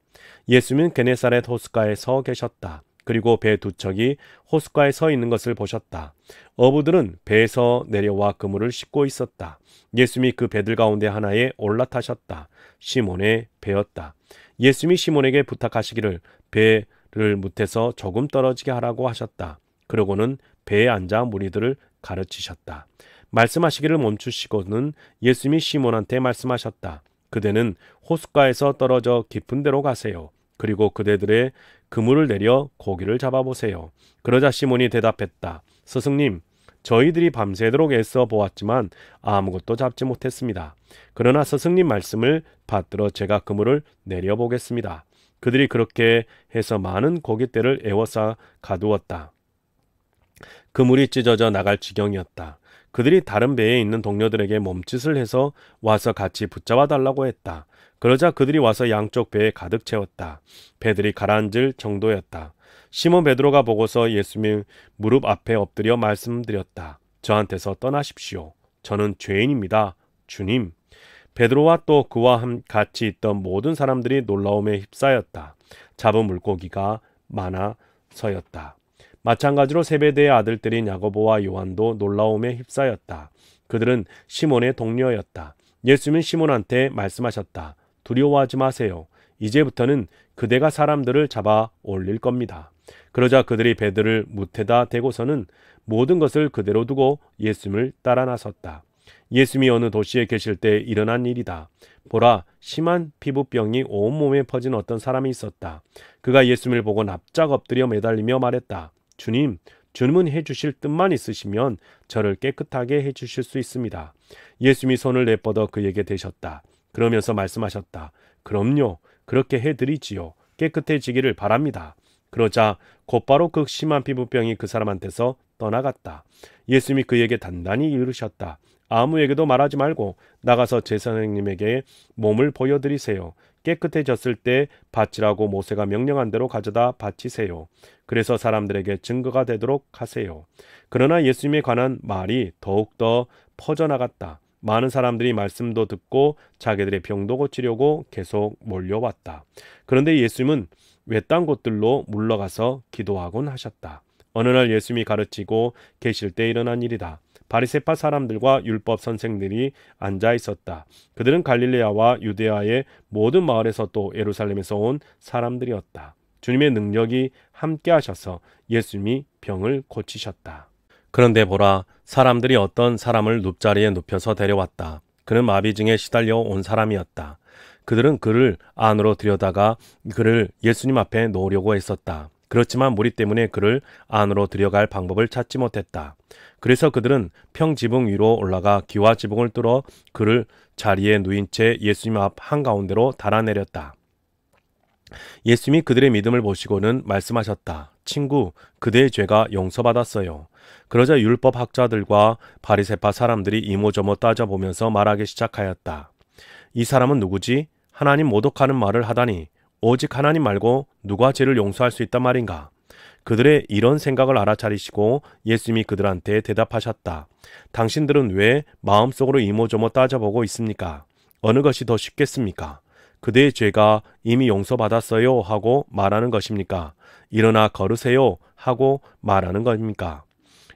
예수님은 게네사렛 호숫가에 서 계셨다. 그리고 배 두 척이 호숫가에 서 있는 것을 보셨다. 어부들은 배에서 내려와 그물을 싣고 있었다. 예수님이 그 배들 가운데 하나에 올라타셨다. 시몬의 배였다. 예수님이 시몬에게 부탁하시기를 배를 못해서 조금 떨어지게 하라고 하셨다. 그러고는 배에 앉아 무리들을 가르치셨다. 말씀하시기를 멈추시고는 예수님이 시몬한테 말씀하셨다. 그대는 호숫가에서 떨어져 깊은 데로 가세요. 그리고 그대들의 그물을 내려 고기를 잡아보세요. 그러자 시몬이 대답했다. 스승님, 저희들이 밤새도록 애써 보았지만 아무것도 잡지 못했습니다. 그러나 스승님 말씀을 받들어 제가 그물을 내려보겠습니다. 그들이 그렇게 해서 많은 고깃대를 에워싸 가두었다. 그물이 찢어져 나갈 지경이었다. 그들이 다른 배에 있는 동료들에게 몸짓을 해서 와서 같이 붙잡아 달라고 했다. 그러자 그들이 와서 양쪽 배에 가득 채웠다. 배들이 가라앉을 정도였다. 시몬 베드로가 보고서 예수님 무릎 앞에 엎드려 말씀드렸다. 저한테서 떠나십시오. 저는 죄인입니다. 주님. 베드로와 또 그와 같이 있던 모든 사람들이 놀라움에 휩싸였다. 잡은 물고기가 많아서였다. 마찬가지로 세베대의 아들들인 야고보와 요한도 놀라움에 휩싸였다. 그들은 시몬의 동료였다. 예수님은 시몬한테 말씀하셨다. 두려워하지 마세요. 이제부터는 그대가 사람들을 잡아 올릴 겁니다. 그러자 그들이 배들을 무태다 대고서는 모든 것을 그대로 두고 예수님을 따라 나섰다. 예수님이 어느 도시에 계실 때 일어난 일이다. 보라, 심한 피부병이 온몸에 퍼진 어떤 사람이 있었다. 그가 예수님을 보고 납작 엎드려 매달리며 말했다. 주님, 주님은 해주실 뜻만 있으시면 저를 깨끗하게 해주실 수 있습니다. 예수님이 손을 내뻗어 그에게 대셨다. 그러면서 말씀하셨다. 그럼요, 그렇게 해드리지요. 깨끗해지기를 바랍니다. 그러자 곧바로 그 심한 피부병이 그 사람한테서 떠나갔다. 예수님이 그에게 단단히 이르셨다. 아무에게도 말하지 말고 나가서 제사장님에게 몸을 보여드리세요. 깨끗해졌을 때 바치라고 모세가 명령한 대로 가져다 바치세요. 그래서 사람들에게 증거가 되도록 하세요. 그러나 예수님에 관한 말이 더욱더 퍼져나갔다. 많은 사람들이 말씀도 듣고 자기들의 병도 고치려고 계속 몰려왔다. 그런데 예수님은 외딴 곳들로 물러가서 기도하곤 하셨다. 어느 날 예수님이 가르치고 계실 때 일어난 일이다. 바리새파 사람들과 율법 선생들이 앉아 있었다. 그들은 갈릴레아와 유데아의 모든 마을에서 또 예루살렘에서 온 사람들이었다. 주님의 능력이 함께 하셔서 예수님이 병을 고치셨다. 그런데 보라, 사람들이 어떤 사람을 눕자리에 눕혀서 데려왔다. 그는 마비증에 시달려 온 사람이었다. 그들은 그를 안으로 들여다가 그를 예수님 앞에 놓으려고 했었다. 그렇지만 무리 때문에 그를 안으로 들여갈 방법을 찾지 못했다. 그래서 그들은 평지붕 위로 올라가 기와 지붕을 뚫어 그를 자리에 누인 채 예수님 앞 한가운데로 달아내렸다. 예수님이 그들의 믿음을 보시고는 말씀하셨다. 친구, 그대의 죄가 용서받았어요. 그러자 율법 학자들과 바리새파 사람들이 이모저모 따져보면서 말하기 시작하였다. 이 사람은 누구지? 하나님 모독하는 말을 하다니 오직 하나님 말고 누가 죄를 용서할 수 있단 말인가? 그들의 이런 생각을 알아차리시고 예수님이 그들한테 대답하셨다. 당신들은 왜 마음속으로 이모저모 따져보고 있습니까? 어느 것이 더 쉽겠습니까? 그대의 죄가 이미 용서받았어요 하고 말하는 것입니까? 일어나 걸으세요 하고 말하는 겁니까?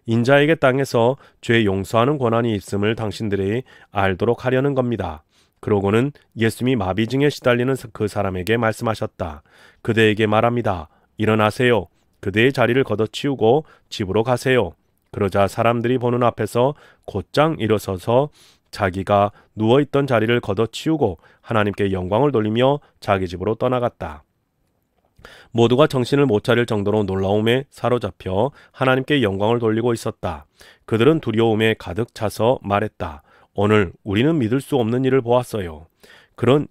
인자에게 땅에서 죄 용서하는 권한이 있음을 당신들이 알도록 하려는 겁니다. 그러고는 예수님이 마비증에 시달리는 그 사람에게 말씀하셨다. 그대에게 말합니다. 일어나세요. 그대의 자리를 걷어치우고 집으로 가세요. 그러자 사람들이 보는 앞에서 곧장 일어서서 자기가 누워있던 자리를 걷어치우고 하나님께 영광을 돌리며 자기 집으로 떠나갔다. 모두가 정신을 못 차릴 정도로 놀라움에 사로잡혀 하나님께 영광을 돌리고 있었다. 그들은 두려움에 가득 차서 말했다. 오늘 우리는 믿을 수 없는 일을 보았어요.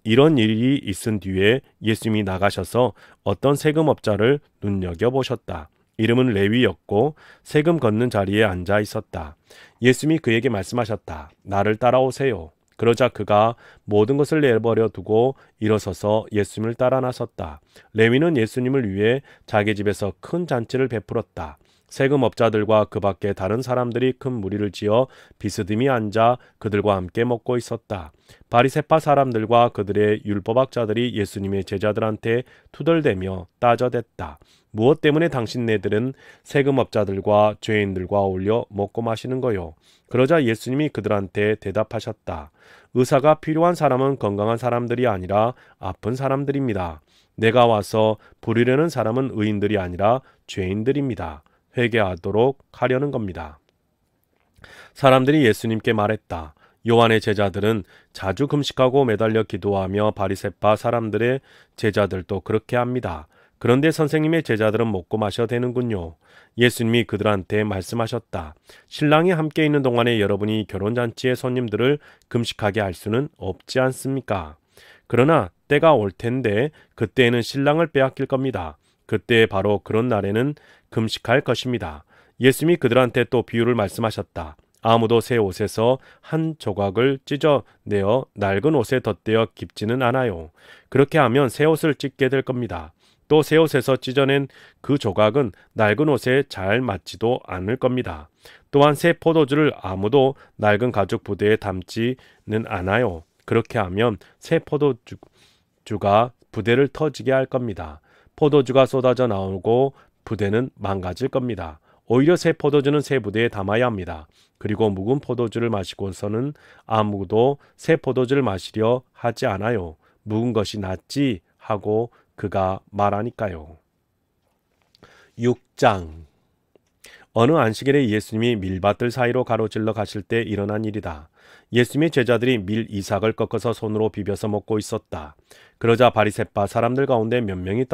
이런 일이 있은 뒤에 예수님이 나가셔서 어떤 세금업자를 눈여겨보셨다. 이름은 레위였고 세금 걷는 자리에 앉아 있었다. 예수님이 그에게 말씀하셨다. 나를 따라오세요. 그러자 그가 모든 것을 내버려 두고 일어서서 예수님을 따라 나섰다. 레위는 예수님을 위해 자기 집에서 큰 잔치를 베풀었다. 세금업자들과 그 밖에 다른 사람들이 큰 무리를 지어 비스듬히 앉아 그들과 함께 먹고 있었다. 바리새파 사람들과 그들의 율법학자들이 예수님의 제자들한테 투덜대며 따져댔다. 무엇 때문에 당신네들은 세금업자들과 죄인들과 어울려 먹고 마시는 거요? 그러자 예수님이 그들한테 대답하셨다. 의사가 필요한 사람은 건강한 사람들이 아니라 아픈 사람들입니다. 내가 와서 부르려는 사람은 의인들이 아니라 죄인들입니다. 회개하도록 하려는 겁니다. 사람들이 예수님께 말했다. 요한의 제자들은 자주 금식하고 매달려 기도하며 바리새파 사람들의 제자들도 그렇게 합니다. 그런데 선생님의 제자들은 먹고 마셔야 되는군요. 예수님이 그들한테 말씀하셨다. 신랑이 함께 있는 동안에 여러분이 결혼잔치의 손님들을 금식하게 할 수는 없지 않습니까? 그러나 때가 올 텐데 그때에는 신랑을 빼앗길 겁니다. 그때 바로 그런 날에는 금식할 것입니다. 예수님이 그들한테 또 비유를 말씀하셨다. 아무도 새 옷에서 한 조각을 찢어내어 낡은 옷에 덧대어 깁지는 않아요. 그렇게 하면 새 옷을 찢게 될 겁니다. 또 새 옷에서 찢어낸 그 조각은 낡은 옷에 잘 맞지도 않을 겁니다. 또한 새 포도주를 아무도 낡은 가죽 부대에 담지는 않아요. 그렇게 하면 새 포도주가 부대를 터지게 할 겁니다. 포도주가 쏟아져 나오고 부대는 망가질 겁니다. 오히려 새 포도주는 새 부대에 담아야 합니다. 그리고 묵은 포도주를 마시고서는 아무도 새 포도주를 마시려 하지 않아요. 묵은 것이 낫지 하고 그가 말하니까요. 6장. 어느 안식일에 예수님이 밀밭들 사이로 가로질러 가실 때 일어난 일이다. 예수님의 제자들이 밀 이삭을 꺾어서 손으로 비벼서 먹고 있었다. 그러자 바리새파 사람들 가운데 몇 명이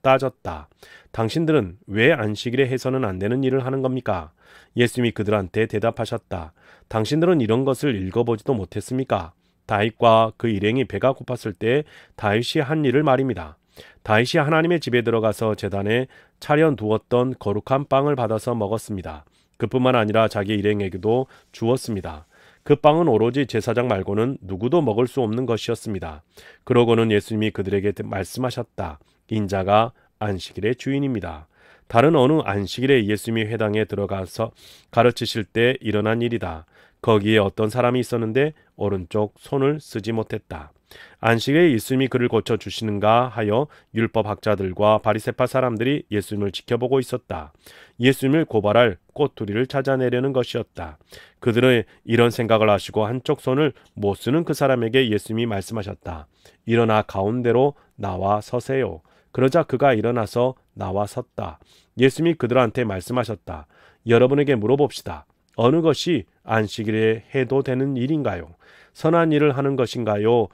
따졌다. 당신들은 왜 안식일에 해서는 안 되는 일을 하는 겁니까? 예수님이 그들한테 대답하셨다. 당신들은 이런 것을 읽어보지도 못했습니까? 다윗과 그 일행이 배가 고팠을 때 다윗이 한 일을 말입니다. 다윗이 하나님의 집에 들어가서 제단에 차려두었던 거룩한 빵을 받아서 먹었습니다. 그뿐만 아니라 자기 일행에게도 주었습니다. 그 빵은 오로지 제사장 말고는 누구도 먹을 수 없는 것이었습니다. 그러고는 예수님이 그들에게 말씀하셨다. 인자가 안식일의 주인입니다. 다른 어느 안식일에 예수님이 회당에 들어가서 가르치실 때 일어난 일이다. 거기에 어떤 사람이 있었는데 오른쪽 손을 쓰지 못했다. 안식일에 예수님이 그를 고쳐주시는가 하여 율법학자들과 바리새파 사람들이 예수님을 지켜보고 있었다. 예수님을 고발할 꼬투리를 찾아내려는 것이었다. 그들은 이런 생각을 하시고 한쪽 손을 못 쓰는 그 사람에게 예수님이 말씀하셨다. 일어나 가운데로 나와 서세요. 그러자 그가 일어나서 나와 섰다. 예수님이 그들한테 말씀하셨다. 여러분에게 물어봅시다. 어느 것이 안식일에 해도 되는 일인가요? 선한 일을 하는 것인가요?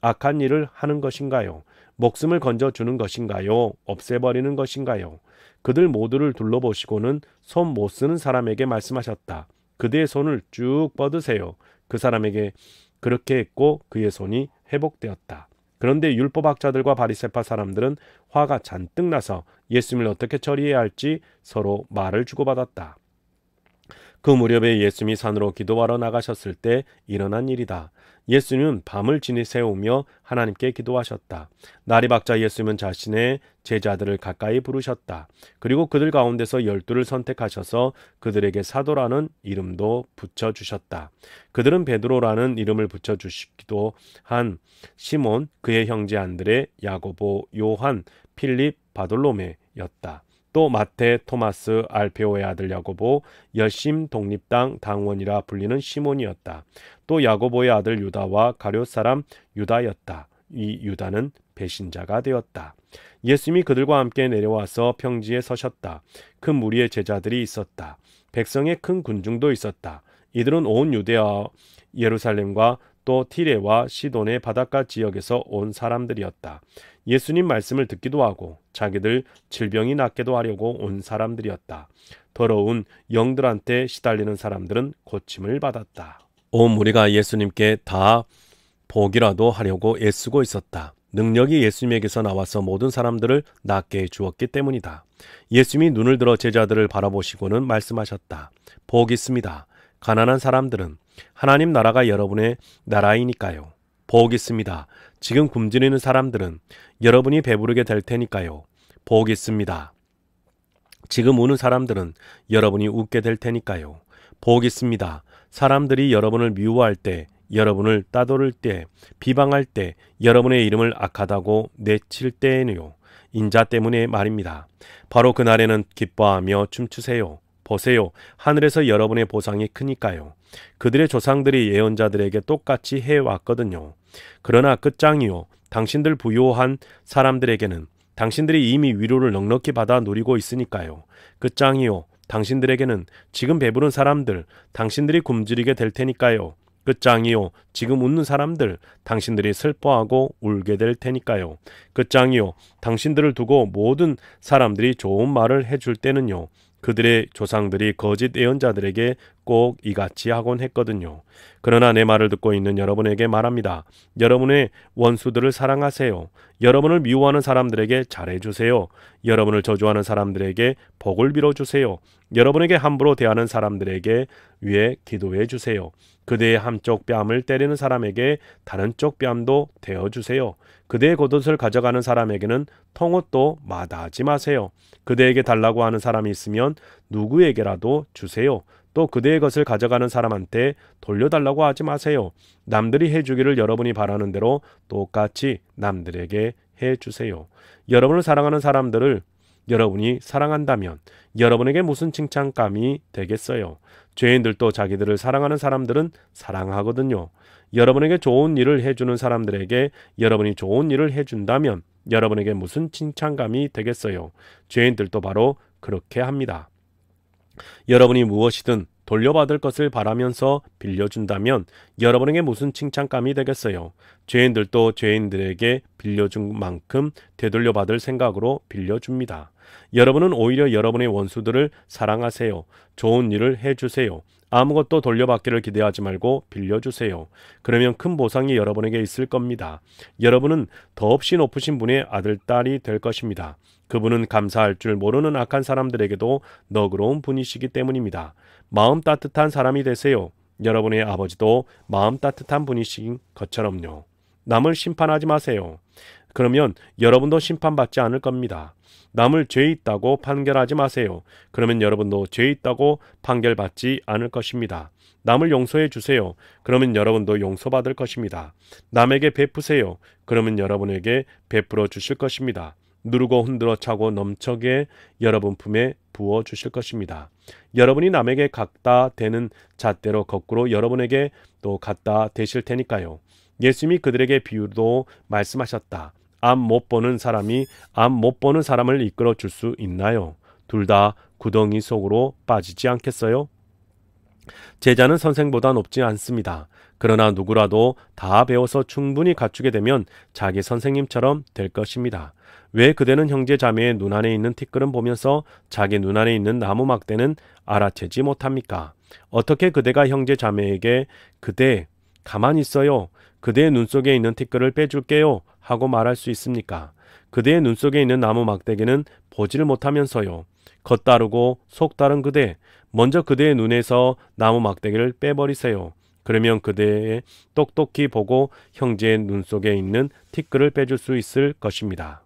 악한 일을 하는 것인가요? 목숨을 건져주는 것인가요? 없애버리는 것인가요? 그들 모두를 둘러보시고는 손 못 쓰는 사람에게 말씀하셨다. 그대의 손을 쭉 뻗으세요. 그 사람에게 그렇게 했고 그의 손이 회복되었다. 그런데 율법학자들과 바리새파 사람들은 화가 잔뜩 나서 예수님을 어떻게 처리해야 할지 서로 말을 주고받았다. 그 무렵에 예수님이 산으로 기도하러 나가셨을 때 일어난 일이다. 예수님은 밤을 지새우며 하나님께 기도하셨다. 날이 밝자 예수님은 자신의 제자들을 가까이 부르셨다. 그리고 그들 가운데서 12를 선택하셔서 그들에게 사도라는 이름도 붙여주셨다. 그들은 베드로라는 이름을 붙여주시기도 한 시몬, 그의 형제 안드레, 야고보, 요한, 필립, 바돌로메였다. 또 마태, 토마스, 알페오의 아들 야고보, 열심 독립당 당원이라 불리는 시몬이었다. 또 야고보의 아들 유다와 가룟 사람 유다였다. 이 유다는 배신자가 되었다. 예수님이 그들과 함께 내려와서 평지에 서셨다. 그 무리의 제자들이 있었다. 백성의 큰 군중도 있었다. 이들은 온 유대와 예루살렘과 또 티레와 시돈의 바닷가 지역에서 온 사람들이었다. 예수님 말씀을 듣기도 하고 자기들 질병이 낫게도 하려고 온 사람들이었다. 더러운 영들한테 시달리는 사람들은 고침을 받았다. 온 무리가 예수님께 다 보기라도 하려고 애쓰고 있었다. 능력이 예수님에게서 나와서 모든 사람들을 낫게 해주었기 때문이다. 예수님이 눈을 들어 제자들을 바라보시고는 말씀하셨다. 복 있습니다. 가난한 사람들은 하나님 나라가 여러분의 나라이니까요. 복 있습니다. 지금 굶주리는 사람들은 여러분이 배부르게 될 테니까요. 복 있습니다. 지금 우는 사람들은 여러분이 웃게 될 테니까요. 복 있습니다. 사람들이 여러분을 미워할 때, 여러분을 따돌릴 때, 비방할 때, 여러분의 이름을 악하다고 내칠 때에는요. 인자 때문에 말입니다. 바로 그날에는 기뻐하며 춤추세요. 보세요. 하늘에서 여러분의 보상이 크니까요. 그들의 조상들이 예언자들에게 똑같이 해왔거든요. 그러나 끝장이요. 당신들 부요한 사람들에게는 당신들이 이미 위로를 넉넉히 받아 누리고 있으니까요. 끝장이요. 당신들에게는 지금 배부른 사람들, 당신들이 굶주리게 될 테니까요. 끝장이요. 지금 웃는 사람들, 당신들이 슬퍼하고 울게 될 테니까요. 끝장이요. 당신들을 두고 모든 사람들이 좋은 말을 해줄 때는요. 그들의 조상들이 거짓 예언자들에게 꼭 이같이 하곤 했거든요. 그러나 내 말을 듣고 있는 여러분에게 말합니다. 여러분의 원수들을 사랑하세요. 여러분을 미워하는 사람들에게 잘해주세요. 여러분을 저주하는 사람들에게 복을 빌어주세요. 여러분에게 함부로 대하는 사람들에게 위해 기도해 주세요. 그대의 한쪽 뺨을 때리는 사람에게 다른 쪽 뺨도 대어주세요. 그대의 겉옷을 가져가는 사람에게는 통옷도 마다하지 마세요. 그대에게 달라고 하는 사람이 있으면 누구에게라도 주세요. 또 그대의 것을 가져가는 사람한테 돌려달라고 하지 마세요. 남들이 해주기를 여러분이 바라는 대로 똑같이 남들에게 해주세요. 여러분을 사랑하는 사람들을 여러분이 사랑한다면 여러분에게 무슨 칭찬감이 되겠어요? 죄인들도 자기들을 사랑하는 사람들은 사랑하거든요. 여러분에게 좋은 일을 해주는 사람들에게 여러분이 좋은 일을 해준다면 여러분에게 무슨 칭찬감이 되겠어요? 죄인들도 바로 그렇게 합니다. 여러분이 무엇이든 돌려받을 것을 바라면서 빌려준다면 여러분에게 무슨 칭찬감이 되겠어요? 죄인들도 죄인들에게 빌려준 만큼 되돌려받을 생각으로 빌려줍니다. 여러분은 오히려 여러분의 원수들을 사랑하세요. 좋은 일을 해주세요. 아무것도 돌려받기를 기대하지 말고 빌려주세요. 그러면 큰 보상이 여러분에게 있을 겁니다. 여러분은 더없이 높으신 분의 아들, 딸이 될 것입니다. 그분은 감사할 줄 모르는 악한 사람들에게도 너그러운 분이시기 때문입니다. 마음 따뜻한 사람이 되세요. 여러분의 아버지도 마음 따뜻한 분이신 것처럼요. 남을 심판하지 마세요. 그러면 여러분도 심판받지 않을 겁니다. 남을 죄 있다고 판결하지 마세요. 그러면 여러분도 죄 있다고 판결받지 않을 것입니다. 남을 용서해 주세요. 그러면 여러분도 용서받을 것입니다. 남에게 베푸세요. 그러면 여러분에게 베풀어 주실 것입니다. 누르고 흔들어 차고 넘쳐게 여러분 품에 부어 주실 것입니다. 여러분이 남에게 갖다 대는 잣대로 거꾸로 여러분에게 또 갖다 대실 테니까요. 예수님이 그들에게 비유도 말씀하셨다. 앞 못 보는 사람이 앞 못 보는 사람을 이끌어 줄 수 있나요? 둘 다 구덩이 속으로 빠지지 않겠어요? 제자는 선생보다 높지 않습니다. 그러나 누구라도 다 배워서 충분히 갖추게 되면 자기 선생님처럼 될 것입니다. 왜 그대는 형제 자매의 눈안에 있는 티끌은 보면서 자기 눈안에 있는 나무 막대는 알아채지 못합니까? 어떻게 그대가 형제 자매에게 그대 가만히 있어요. 그대의 눈 속에 있는 티끌을 빼줄게요. 하고 말할 수 있습니까? 그대의 눈 속에 있는 나무 막대기는 보지를 못하면서요. 겉다르고 속다른 그대, 먼저 그대의 눈에서 나무 막대기를 빼버리세요. 그러면 그대의 똑똑히 보고 형제의 눈 속에 있는 티끌을 빼줄 수 있을 것입니다.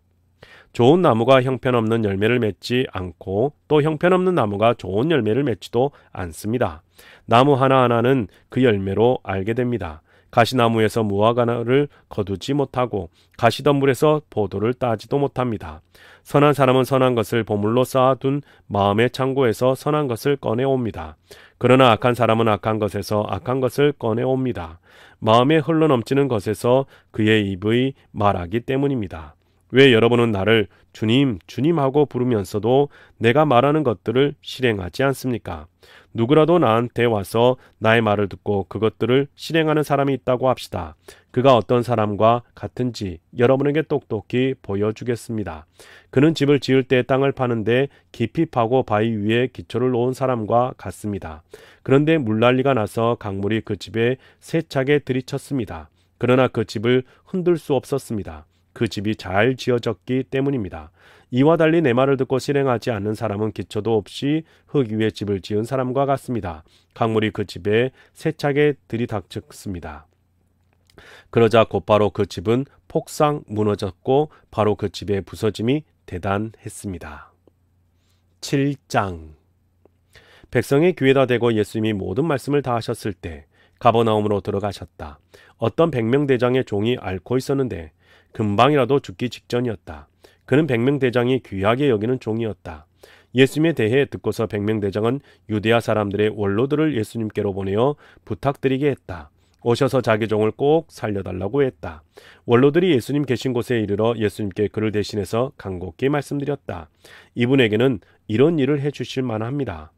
좋은 나무가 형편없는 열매를 맺지 않고 또 형편없는 나무가 좋은 열매를 맺지도 않습니다. 나무 하나하나는 그 열매로 알게 됩니다. 가시나무에서 무화과를 거두지 못하고 가시덤불에서 포도를 따지도 못합니다. 선한 사람은 선한 것을 보물로 쌓아둔 마음의 창고에서 선한 것을 꺼내옵니다. 그러나 악한 사람은 악한 것에서 악한 것을 꺼내옵니다. 마음에 흘러넘치는 것에서 그의 입의 말하기 때문입니다. 왜 여러분은 나를 주님, 주님 하고 부르면서도 내가 말하는 것들을 실행하지 않습니까? 누구라도 나한테 와서 나의 말을 듣고 그것들을 실행하는 사람이 있다고 합시다. 그가 어떤 사람과 같은지 여러분에게 똑똑히 보여주겠습니다. 그는 집을 지을 때 땅을 파는데 깊이 파고 바위 위에 기초를 놓은 사람과 같습니다. 그런데 물난리가 나서 강물이 그 집에 세차게 들이쳤습니다. 그러나 그 집을 흔들 수 없었습니다. 그 집이 잘 지어졌기 때문입니다. 이와 달리 내 말을 듣고 실행하지 않는 사람은 기초도 없이 흙 위에 집을 지은 사람과 같습니다. 강물이 그 집에 세차게 들이닥쳤습니다. 그러자 곧바로 그 집은 폭삭 무너졌고 바로 그 집의 부서짐이 대단했습니다. 7장 백성의 귀에다 대고 예수님이 모든 말씀을 다 하셨을 때 가버나움으로 들어가셨다. 어떤 백명대장의 종이 앓고 있었는데 금방이라도 죽기 직전이었다. 그는 백명대장이 귀하게 여기는 종이었다. 예수님에 대해 듣고서 백명대장은 유대아 사람들의 원로들을 예수님께로 보내어 부탁드리게 했다. 오셔서 자기 종을 꼭 살려달라고 했다. 원로들이 예수님 계신 곳에 이르러 예수님께 그를 대신해서 간곡히 말씀드렸다. 이분에게는 이런 일을 해주실 만합니다.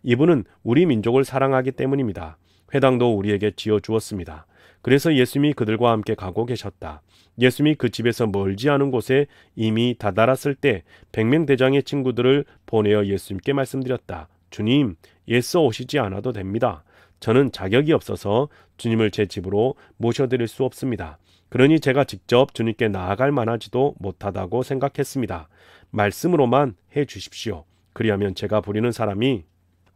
이분은 우리 민족을 사랑하기 때문입니다. 회당도 우리에게 지어주었습니다. 그래서 예수님이 그들과 함께 가고 계셨다. 예수님이 그 집에서 멀지 않은 곳에 이미 다다랐을 때 백명대장의 친구들을 보내어 예수님께 말씀드렸다. 주님, 예수 오시지 않아도 됩니다. 저는 자격이 없어서 주님을 제 집으로 모셔드릴 수 없습니다. 그러니 제가 직접 주님께 나아갈 만하지도 못하다고 생각했습니다. 말씀으로만 해 주십시오. 그리하면 제가 부리는 사람이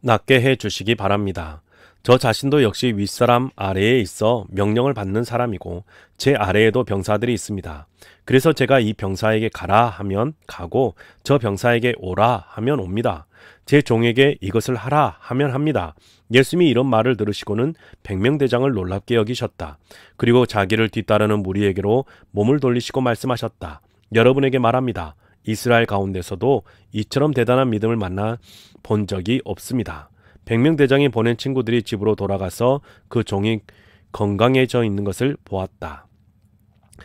낫게 해 주시기 바랍니다. 저 자신도 역시 윗사람 아래에 있어 명령을 받는 사람이고 제 아래에도 병사들이 있습니다. 그래서 제가 이 병사에게 가라 하면 가고 저 병사에게 오라 하면 옵니다. 제 종에게 이것을 하라 하면 합니다. 예수님이 이런 말을 들으시고는 백명대장을 놀랍게 여기셨다. 그리고 자기를 뒤따르는 무리에게로 몸을 돌리시고 말씀하셨다. 여러분에게 말합니다. 이스라엘 가운데서도 이처럼 대단한 믿음을 만나 본 적이 없습니다. 백명대장이 보낸 친구들이 집으로 돌아가서 그 종이 건강해져 있는 것을 보았다.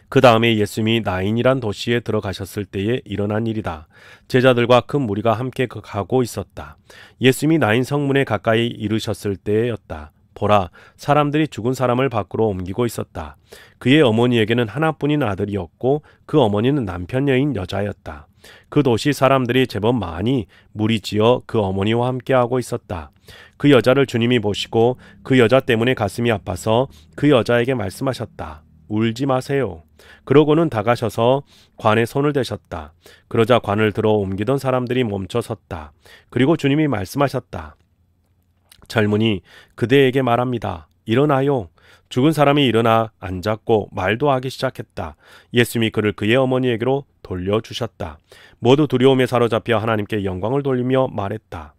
그 다음에 예수님이 나인이란 도시에 들어가셨을 때에 일어난 일이다. 제자들과 큰 무리가 함께 가고 있었다. 예수님이 나인 성문에 가까이 이르셨을 때였다. 보라, 사람들이 죽은 사람을 밖으로 옮기고 있었다. 그의 어머니에게는 하나뿐인 아들이었고 그 어머니는 남편 여인 여자였다. 그 도시 사람들이 제법 많이 무리지어 그 어머니와 함께하고 있었다. 그 여자를 주님이 보시고 그 여자 때문에 가슴이 아파서 그 여자에게 말씀하셨다. 울지 마세요. 그러고는 다가셔서 관에 손을 대셨다. 그러자 관을 들어 옮기던 사람들이 멈춰 섰다. 그리고 주님이 말씀하셨다. 젊은이, 그대에게 말합니다. 일어나요. 죽은 사람이 일어나 앉았고 말도 하기 시작했다. 예수님이 그를 그의 어머니에게로 돌려주셨다. 모두 두려움에 사로잡혀 하나님께 영광을 돌리며 말했다.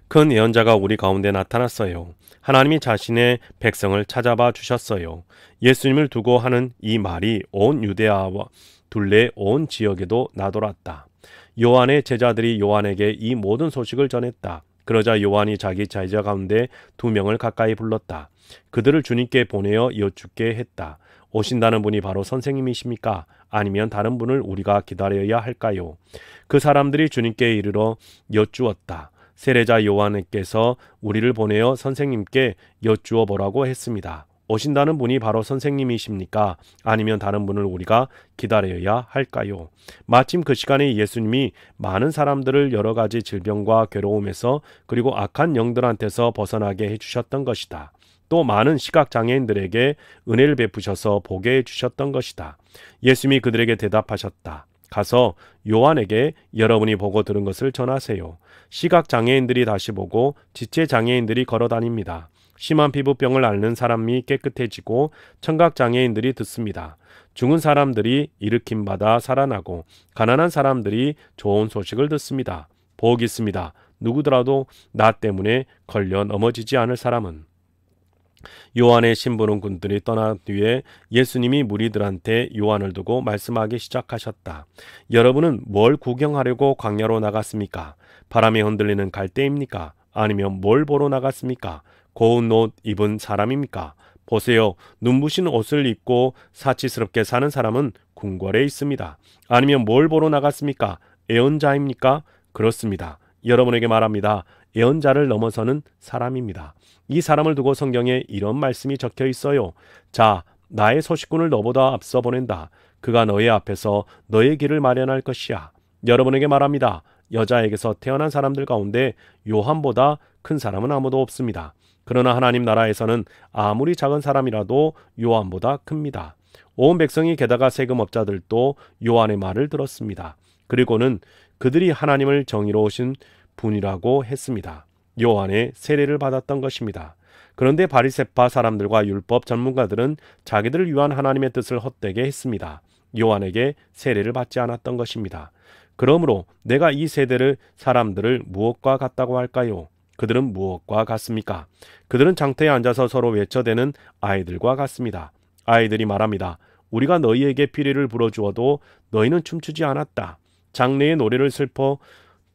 큰 예언자가 우리 가운데 나타났어요. 하나님이 자신의 백성을 찾아봐 주셨어요. 예수님을 두고 하는 이 말이 온 유대아와 둘레 온 지역에도 나돌았다. 요한의 제자들이 요한에게 이 모든 소식을 전했다. 그러자 요한이 자기 제자 가운데 2명을 가까이 불렀다. 그들을 주님께 보내어 여쭙게 했다. 오신다는 분이 바로 선생님이십니까? 아니면 다른 분을 우리가 기다려야 할까요? 그 사람들이 주님께 이르러 여쭈었다. 세례자 요한께서 우리를 보내어 선생님께 여쭈어 보라고 했습니다. 오신다는 분이 바로 선생님이십니까? 아니면 다른 분을 우리가 기다려야 할까요? 마침 그 시간에 예수님이 많은 사람들을 여러 가지 질병과 괴로움에서 그리고 악한 영들한테서 벗어나게 해주셨던 것이다. 또 많은 시각장애인들에게 은혜를 베푸셔서 보게 해주셨던 것이다. 예수님이 그들에게 대답하셨다. 가서 요한에게 여러분이 보고 들은 것을 전하세요. 시각장애인들이 다시 보고 지체장애인들이 걸어다닙니다. 심한 피부병을 앓는 사람이 깨끗해지고 청각장애인들이 듣습니다. 죽은 사람들이 일으킴받아 살아나고 가난한 사람들이 좋은 소식을 듣습니다. 복 있습니다. 누구더라도 나 때문에 걸려 넘어지지 않을 사람은. 요한의 심부름꾼들이 떠난 뒤에 예수님이 무리들한테 요한을 두고 말씀하기 시작하셨다. 여러분은 뭘 구경하려고 광야로 나갔습니까? 바람에 흔들리는 갈대입니까? 아니면 뭘 보러 나갔습니까? 고운 옷 입은 사람입니까? 보세요. 눈부신 옷을 입고 사치스럽게 사는 사람은 궁궐에 있습니다. 아니면 뭘 보러 나갔습니까? 애언자입니까? 그렇습니다. 여러분에게 말합니다. 예언자를 넘어서는 사람입니다. 이 사람을 두고 성경에 이런 말씀이 적혀 있어요. 자, 나의 소식꾼을 너보다 앞서 보낸다. 그가 너의 앞에서 너의 길을 마련할 것이야. 여러분에게 말합니다. 여자에게서 태어난 사람들 가운데 요한보다 큰 사람은 아무도 없습니다. 그러나 하나님 나라에서는 아무리 작은 사람이라도 요한보다 큽니다. 온 백성이 게다가 세금업자들도 요한의 말을 들었습니다. 그리고는 그들이 하나님을 정의로우신 분이라고 했습니다. 요한의 세례를 받았던 것입니다. 그런데 바리새파 사람들과 율법 전문가들은 자기들을 위한 하나님의 뜻을 헛되게 했습니다. 요한에게 세례를 받지 않았던 것입니다. 그러므로 내가 이 세대를 사람들을 무엇과 같다고 할까요? 그들은 무엇과 같습니까? 그들은 장터에 앉아서 서로 외쳐대는 아이들과 같습니다. 아이들이 말합니다. 우리가 너희에게 피리를 불어주어도 너희는 춤추지 않았다. 장래의 노래를 슬퍼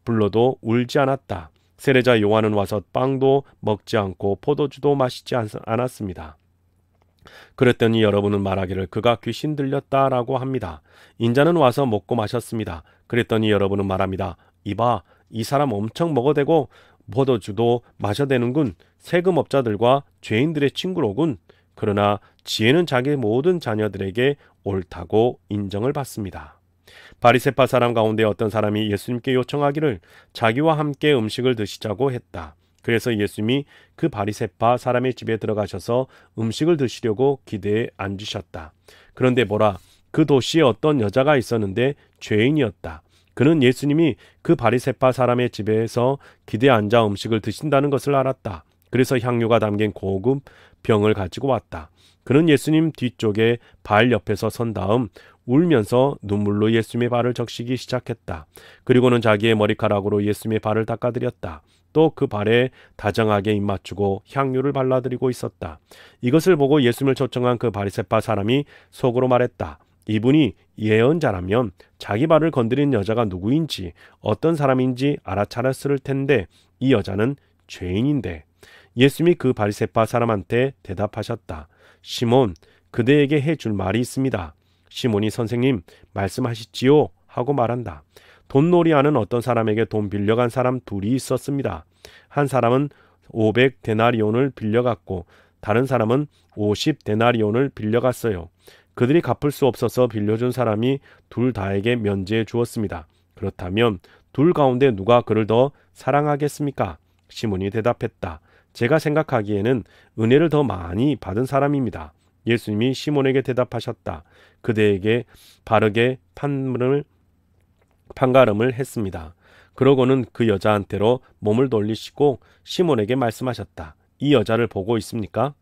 불러도 울지 않았다. 세례자 요한은 와서 빵도 먹지 않고 포도주도 마시지 않았습니다. 그랬더니 여러분은 말하기를 그가 귀신 들렸다라고 합니다. 인자는 와서 먹고 마셨습니다. 그랬더니 여러분은 말합니다. 이봐, 이 사람 엄청 먹어대고 포도주도 마셔대는군. 세금업자들과 죄인들의 친구로군. 그러나 지혜는 자기 모든 자녀들에게 옳다고 인정을 받습니다. 바리새파 사람 가운데 어떤 사람이 예수님께 요청하기를 자기와 함께 음식을 드시자고 했다. 그래서 예수님이 그 바리새파 사람의 집에 들어가셔서 음식을 드시려고 기대에 앉으셨다. 그런데 보라, 그 도시에 어떤 여자가 있었는데 죄인이었다. 그는 예수님이 그 바리새파 사람의 집에서 기대에 앉아 음식을 드신다는 것을 알았다. 그래서 향유가 담긴 고급 병을 가지고 왔다. 그는 예수님 뒤쪽에 발 옆에서 선 다음 울면서 눈물로 예수님의 발을 적시기 시작했다. 그리고는 자기의 머리카락으로 예수님의 발을 닦아드렸다. 또 그 발에 다정하게 입맞추고 향유를 발라드리고 있었다. 이것을 보고 예수님을 초청한 그 바리새파 사람이 속으로 말했다. 이분이 예언자라면 자기 발을 건드린 여자가 누구인지 어떤 사람인지 알아차렸을 텐데 이 여자는 죄인인데. 예수님이 그 바리새파 사람한테 대답하셨다. 시몬, 그대에게 해줄 말이 있습니다. 시몬이 선생님 말씀하시지요 하고 말한다. 돈놀이하는 어떤 사람에게 돈 빌려간 사람 둘이 있었습니다. 한 사람은 500데나리온을 빌려갔고 다른 사람은 50데나리온을 빌려갔어요. 그들이 갚을 수 없어서 빌려준 사람이 둘 다에게 면제해 주었습니다. 그렇다면 둘 가운데 누가 그를 더 사랑하겠습니까? 시몬이 대답했다. 제가 생각하기에는 은혜를 더 많이 받은 사람입니다. 예수님이 시몬에게 대답하셨다. 그대에게 바르게 판가름을 했습니다. 그러고는 그 여자한테로 몸을 돌리시고 시몬에게 말씀하셨다. 이 여자를 보고 있습니까?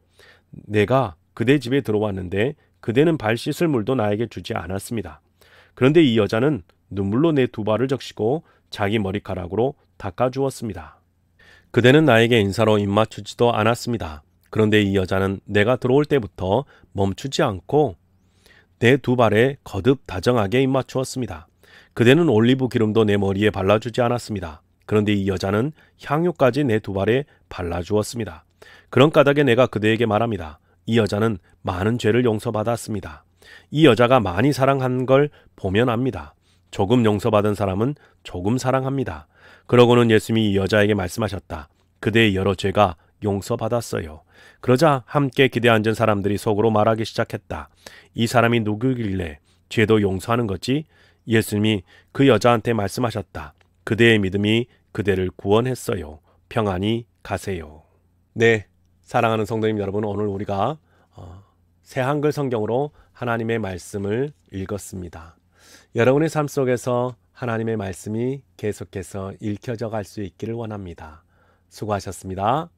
내가 그대 집에 들어왔는데 그대는 발 씻을 물도 나에게 주지 않았습니다. 그런데 이 여자는 눈물로 내 두 발을 적시고 자기 머리카락으로 닦아주었습니다. 그대는 나에게 인사로 입맞추지도 않았습니다. 그런데 이 여자는 내가 들어올 때부터 멈추지 않고 내 두 발에 거듭 다정하게 입맞추었습니다. 그대는 올리브 기름도 내 머리에 발라주지 않았습니다. 그런데 이 여자는 향유까지 내 두 발에 발라주었습니다. 그런 까닭에 내가 그대에게 말합니다. 이 여자는 많은 죄를 용서받았습니다. 이 여자가 많이 사랑한 걸 보면 압니다. 조금 용서받은 사람은 조금 사랑합니다. 그러고는 예수님이 이 여자에게 말씀하셨다. 그대의 여러 죄가 용서받았어요. 그러자 함께 기대에 앉은 사람들이 속으로 말하기 시작했다. 이 사람이 누구길래 죄도 용서하는 거지? 예수님이 그 여자한테 말씀하셨다. 그대의 믿음이 그대를 구원했어요. 평안히 가세요. 네, 사랑하는 성도님 여러분, 오늘 우리가 새 한글 성경으로 하나님의 말씀을 읽었습니다. 여러분의 삶 속에서 하나님의 말씀이 계속해서 읽혀져 갈 수 있기를 원합니다. 수고하셨습니다.